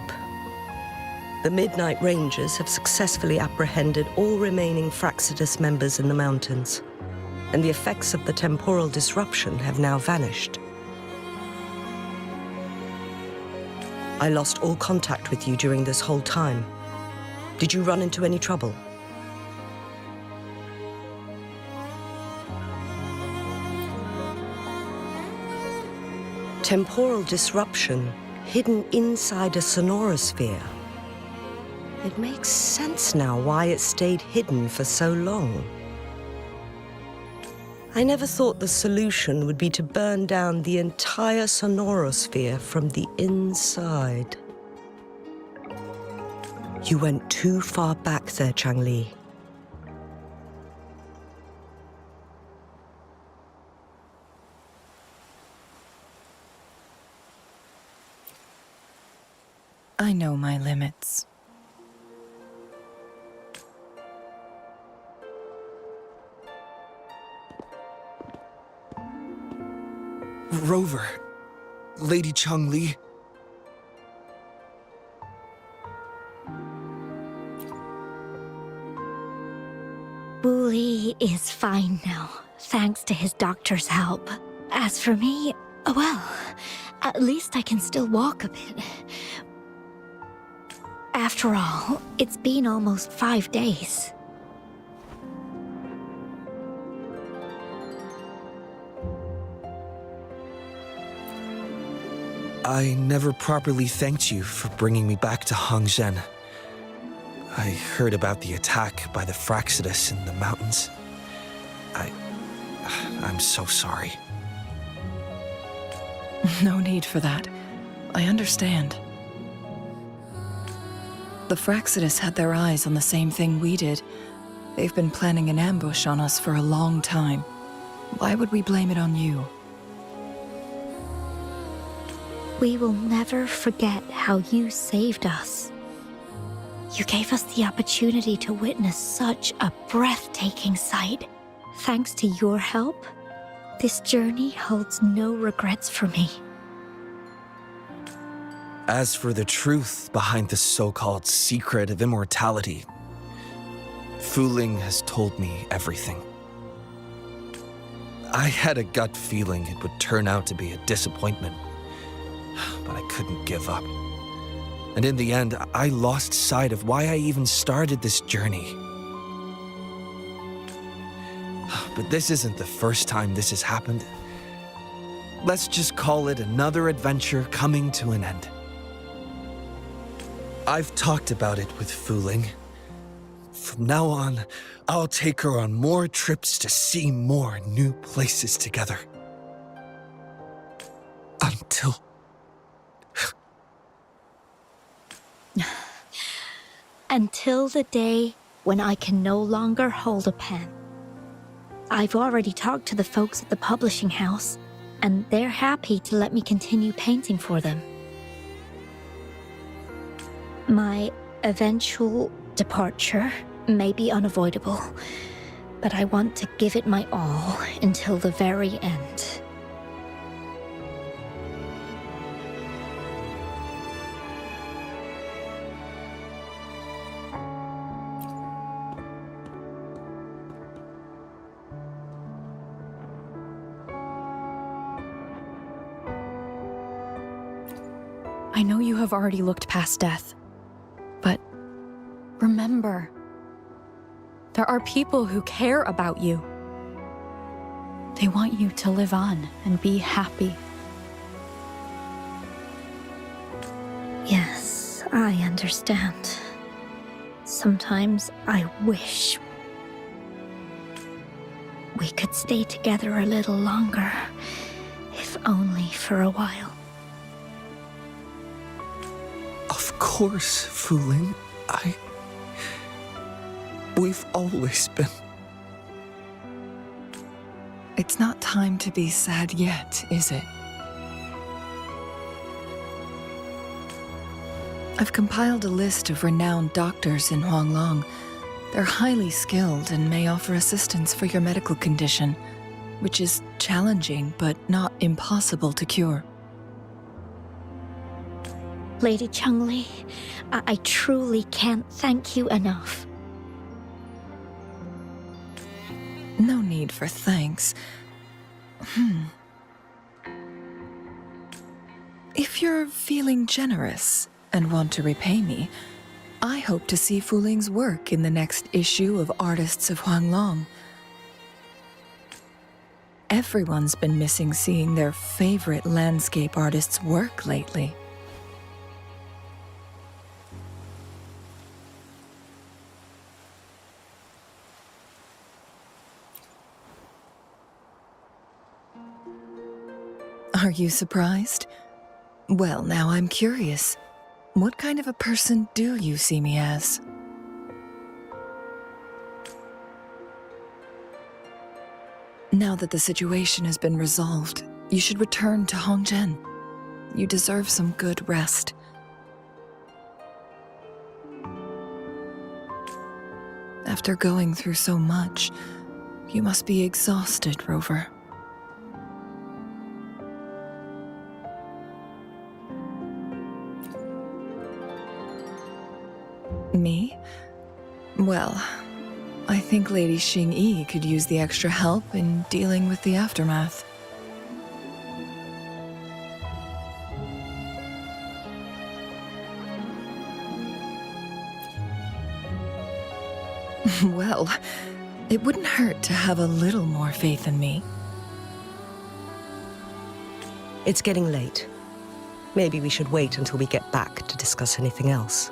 The Midnight Rangers have successfully apprehended all remaining Fractsidus members in the mountains, and the effects of the temporal disruption have now vanished. I lost all contact with you during this whole time. Did you run into any trouble? Temporal disruption hidden inside a sonorosphere. It makes sense now why it stayed hidden for so long. I never thought the solution would be to burn down the entire sonorosphere from the inside. You went too far back there, Changli. I know my limits. Rover. Lady Changli. Wuli is fine now, thanks to his doctor's help. As for me, well, at least I can still walk a bit. After all, it's been almost 5 days. I never properly thanked you for bringing me back to Hongzhen. I heard about the attack by the Fractsidus in the mountains. I'm so sorry. No need for that. I understand. The Fractsidus had their eyes on the same thing we did. They've been planning an ambush on us for a long time. Why would we blame it on you? We will never forget how you saved us. You gave us the opportunity to witness such a breathtaking sight. Thanks to your help, this journey holds no regrets for me. As for the truth behind the so-called secret of immortality, Wuthering has told me everything. I had a gut feeling it would turn out to be a disappointment, but I couldn't give up. And in the end, I lost sight of why I even started this journey. But this isn't the first time this has happened. Let's just call it another adventure coming to an end. I've talked about it with Fu Ling. From now on, I'll take her on more trips to see more new places together. Until... Until the day when I can no longer hold a pen. I've already talked to the folks at the publishing house, and they're happy to let me continue painting for them. My eventual departure may be unavoidable, but I want to give it my all until the very end. I know you have already looked past death, but remember, there are people who care about you. They want you to live on and be happy. Yes, I understand. Sometimes I wish we could stay together a little longer, if only for a while. Of course, Fu Ling. We've always been... It's not time to be sad yet, is it? I've compiled a list of renowned doctors in Huanglong. They're highly skilled and may offer assistance for your medical condition, which is challenging but not impossible to cure. Lady Changli, I truly can't thank you enough. No need for thanks. If you're feeling generous and want to repay me, I hope to see Fu Ling's work in the next issue of Artists of Huanglong. Everyone's been missing seeing their favorite landscape artists work lately. Are you surprised? Well, now I'm curious. What kind of a person do you see me as? Now that the situation has been resolved, you should return to Hongzhen. You deserve some good rest. After going through so much, you must be exhausted, Rover. Me? Well, I think Lady Xingyi could use the extra help in dealing with the aftermath. Well, it wouldn't hurt to have a little more faith in me. It's getting late. Maybe we should wait until we get back to discuss anything else.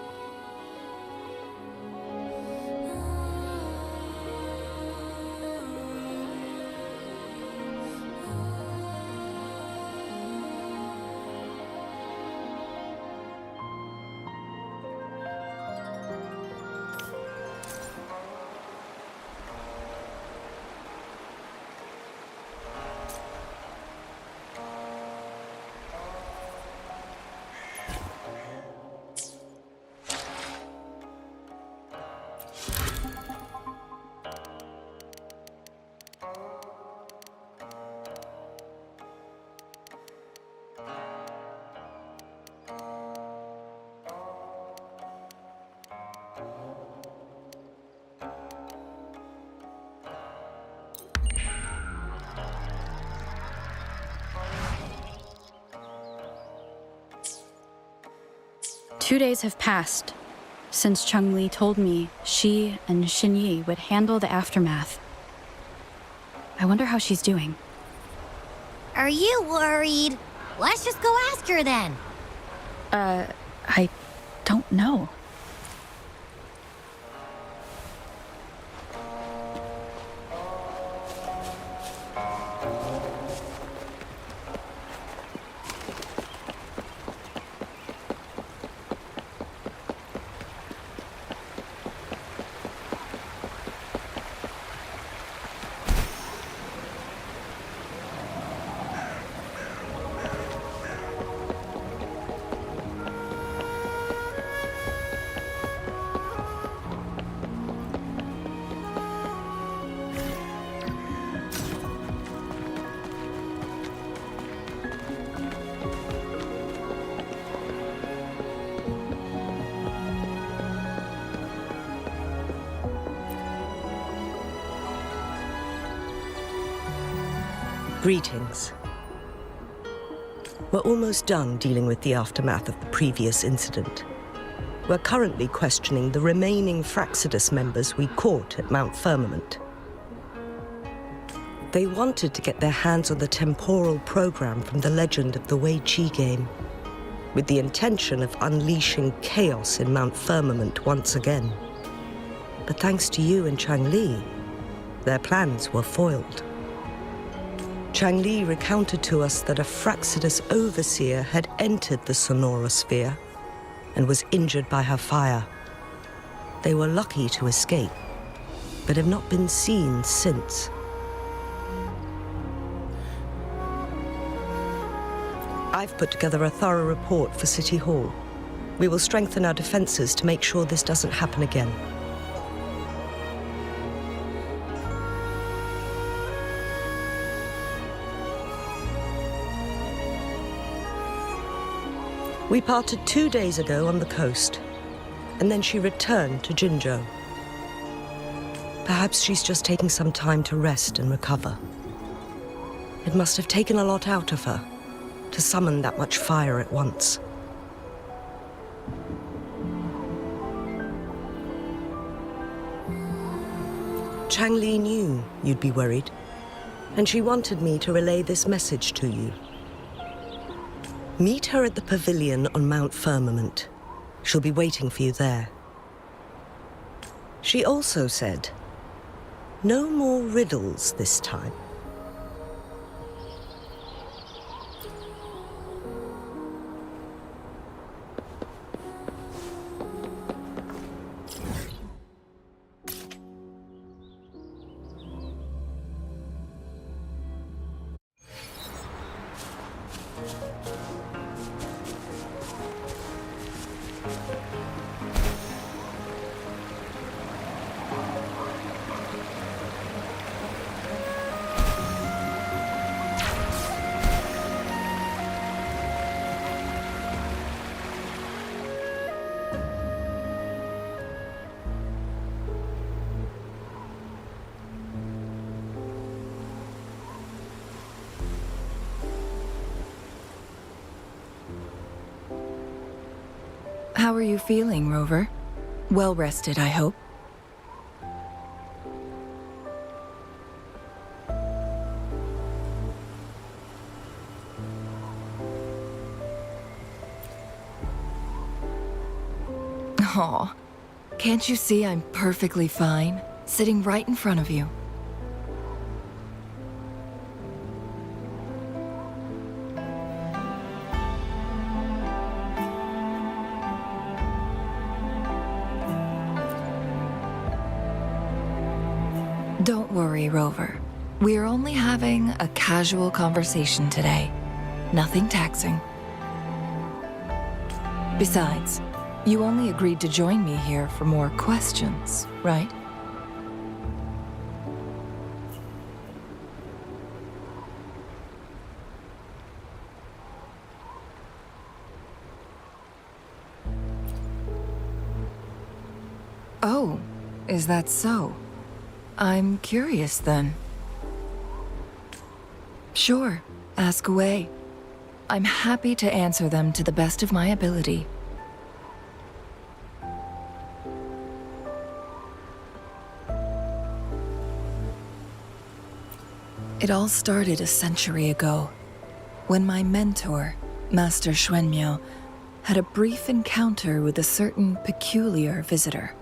2 days have passed since Changli told me she and Xinyi would handle the aftermath. I wonder how she's doing. Are you worried? Let's just go ask her then. I don't know. Greetings. We're almost done dealing with the aftermath of the previous incident. We're currently questioning the remaining Fraxidus members we caught at Mount Firmament. They wanted to get their hands on the temporal program from the legend of the Wei Qi game, with the intention of unleashing chaos in Mount Firmament once again. But thanks to you and Changli, their plans were foiled. Changli recounted to us that a Fraxidus overseer had entered the Sonora sphere and was injured by her fire. They were lucky to escape, but have not been seen since. I've put together a thorough report for City Hall. We will strengthen our defenses to make sure this doesn't happen again. We parted 2 days ago on the coast, and then she returned to Jinzhou. Perhaps she's just taking some time to rest and recover. It must have taken a lot out of her to summon that much fire at once. Changli knew you'd be worried, and she wanted me to relay this message to you. Meet her at the pavilion on Mount Firmament. She'll be waiting for you there. She also said, no more riddles this time. How are you feeling, Rover? Well rested, I hope. Aw, can't you see I'm perfectly fine, sitting right in front of you? Don't worry, Rover. We're only having a casual conversation today. Nothing taxing. Besides, you only agreed to join me here for more questions, right? Oh, is that so? I'm curious then. Sure, ask away. I'm happy to answer them to the best of my ability. It all started a century ago, when my mentor, Master Xuanmiao, had a brief encounter with a certain peculiar visitor.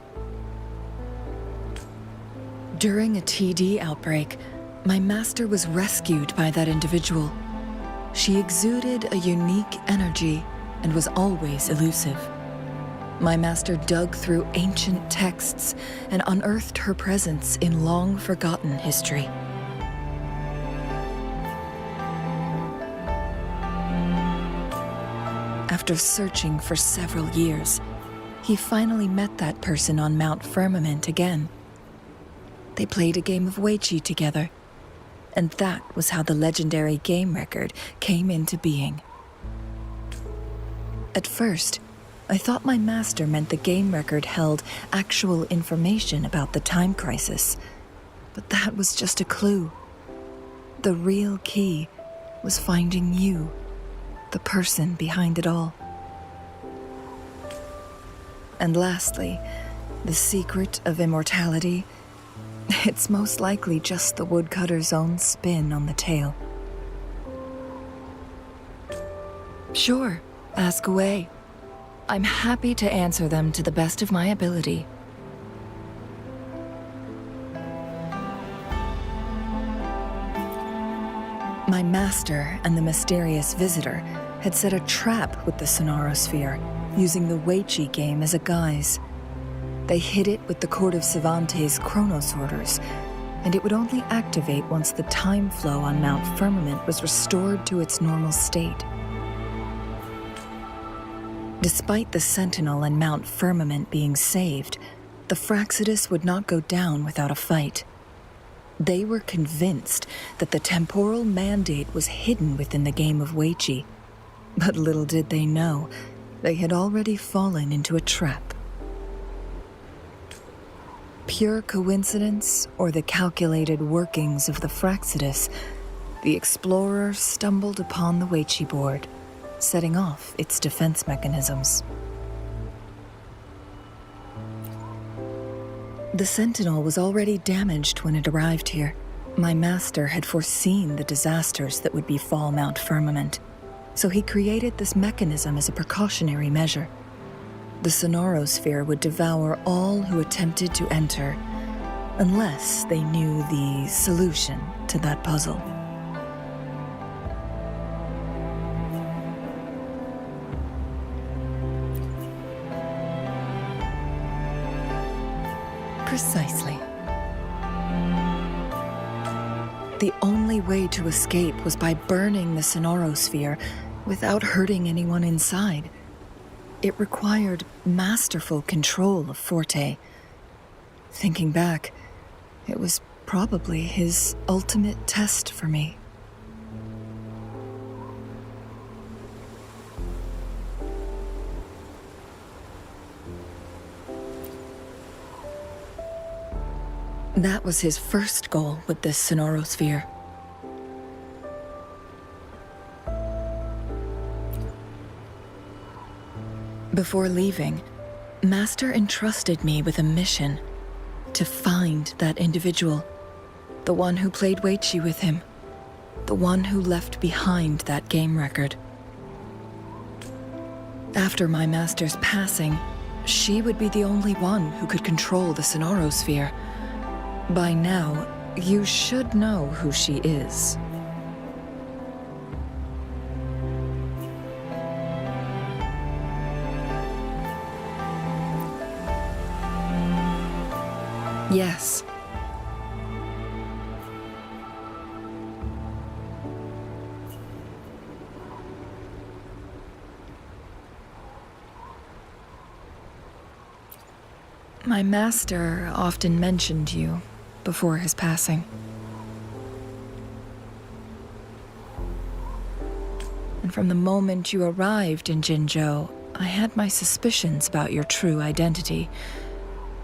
During a TD outbreak, my master was rescued by that individual. She exuded a unique energy and was always elusive. My master dug through ancient texts and unearthed her presence in long-forgotten history. After searching for several years, he finally met that person on Mount Firmament again. They played a game of Weiqi together, and that was how the legendary game record came into being. At first, I thought my master meant the game record held actual information about the time crisis, but that was just a clue. The real key was finding you, the person behind it all. And lastly, the secret of immortality. It's most likely just the woodcutter's own spin on the tale. Sure, ask away. I'm happy to answer them to the best of my ability. My master and the mysterious visitor had set a trap with the Sonorosphere, using the Weiqi game as a guise. They hid it with the Court of Cervantes' Chronos orders, and it would only activate once the time flow on Mount Firmament was restored to its normal state. Despite the Sentinel and Mount Firmament being saved, the Fractsidus would not go down without a fight. They were convinced that the temporal mandate was hidden within the game of Weiqi, but little did they know, they had already fallen into a trap. Pure coincidence or the calculated workings of the Fractsidus, the explorer stumbled upon the Weiqi board, setting off its defense mechanisms. The Sentinel was already damaged when it arrived here. My master had foreseen the disasters that would befall Mount Firmament, so he created this mechanism as a precautionary measure. The Sonorosphere would devour all who attempted to enter, unless they knew the solution to that puzzle. Precisely. The only way to escape was by burning the Sonorosphere without hurting anyone inside. It required masterful control of Forte. Thinking back, it was probably his ultimate test for me. That was his first goal with this Sonorosphere. Before leaving, Master entrusted me with a mission to find that individual, the one who played Weiqi with him, the one who left behind that game record. After my master's passing, she would be the only one who could control the Sonorosphere. By now, you should know who she is. Yes. My master often mentioned you before his passing. And from the moment you arrived in Jinzhou, I had my suspicions about your true identity.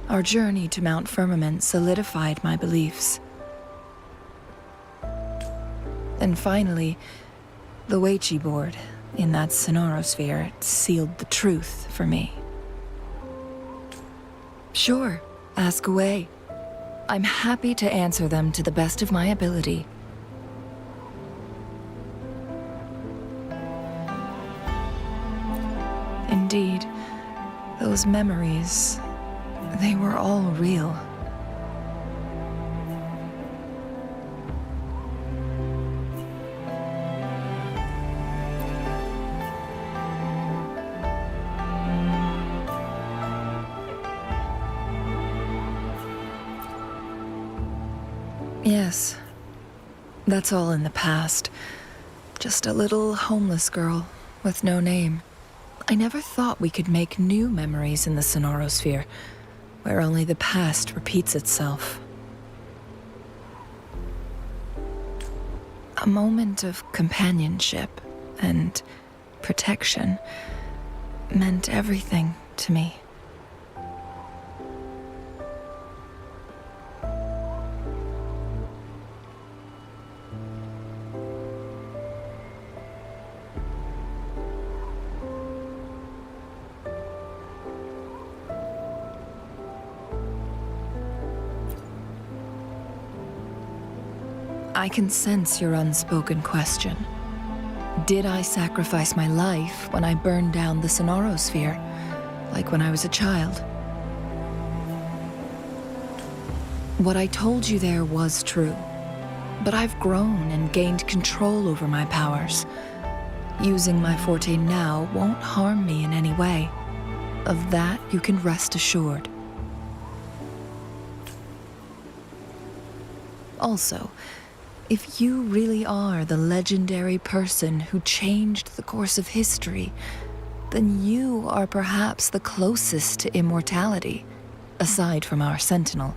Our journey to Mount Firmament solidified my beliefs. And finally, the Weiqi board in that Sonorosphere sealed the truth for me. Sure, ask away. I'm happy to answer them to the best of my ability. indeed. Those memories, they were all real. Yes, that's all in the past. Just a little homeless girl with no name. I never thought we could make new memories in the Sonorosphere, where only the past repeats itself. A moment of companionship and protection meant everything to me. I can sense your unspoken question. Did I sacrifice my life when I burned down the Sonorosphere, like when I was a child? What I told you there was true, but I've grown and gained control over my powers. Using my forte now won't harm me in any way. Of that you can rest assured. Also, if you really are the legendary person who changed the course of history, then you are perhaps the closest to immortality, aside from our sentinel.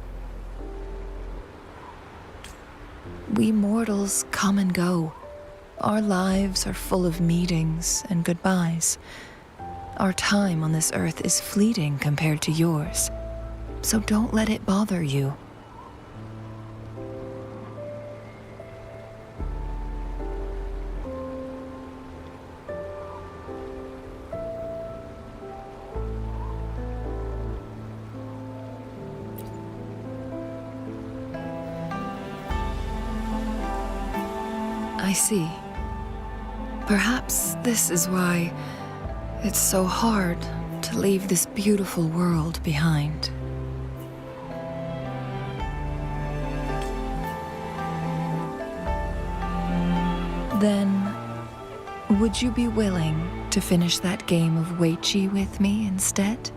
We mortals come and go. Our lives are full of meetings and goodbyes. Our time on this earth is fleeting compared to yours, so don't let it bother you. I see. Perhaps this is why it's so hard to leave this beautiful world behind. Then, would you be willing to finish that game of Weiqi with me instead?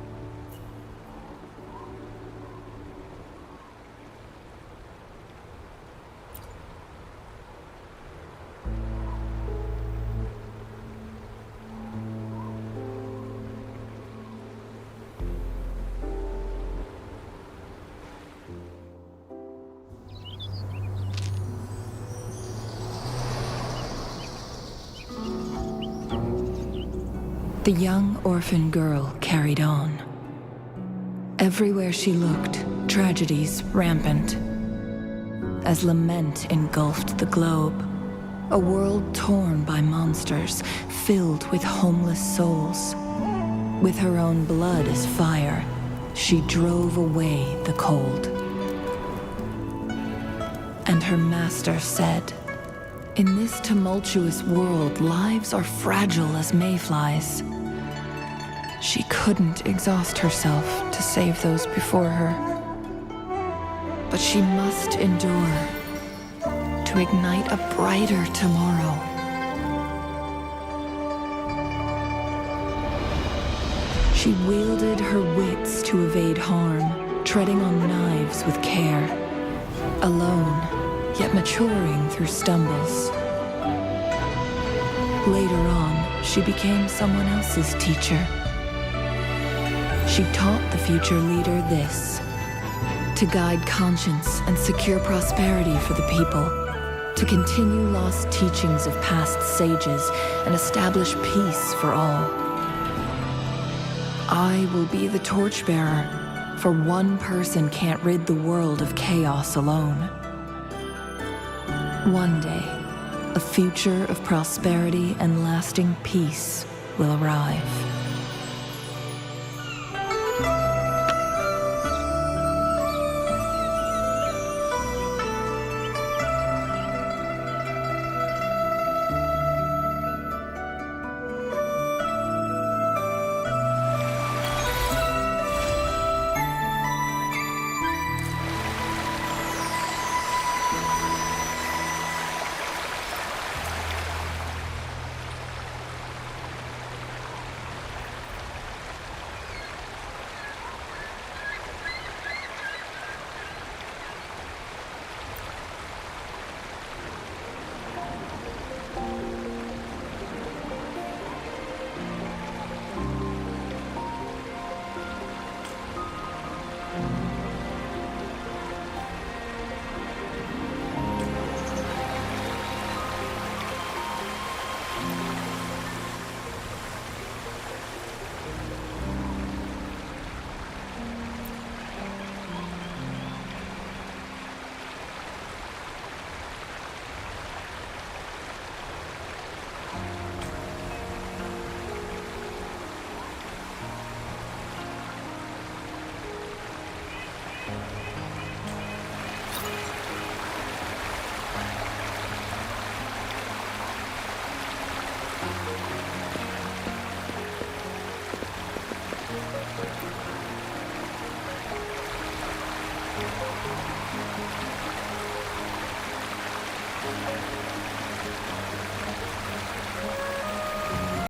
The young orphan girl carried on. Everywhere she looked, tragedies rampant. As lament engulfed the globe, a world torn by monsters, filled with homeless souls. With her own blood as fire, she drove away the cold. And her master said, "In this tumultuous world, lives are fragile as mayflies." She couldn't exhaust herself to save those before her. But she must endure to ignite a brighter tomorrow. She wielded her wits to evade harm, treading on knives with care. Alone, yet maturing through stumbles. Later on, she became someone else's teacher. She taught the future leader this: to guide conscience and secure prosperity for the people, to continue lost teachings of past sages and establish peace for all. I will be the torchbearer, for one person can't rid the world of chaos alone. One day, a future of prosperity and lasting peace will arrive.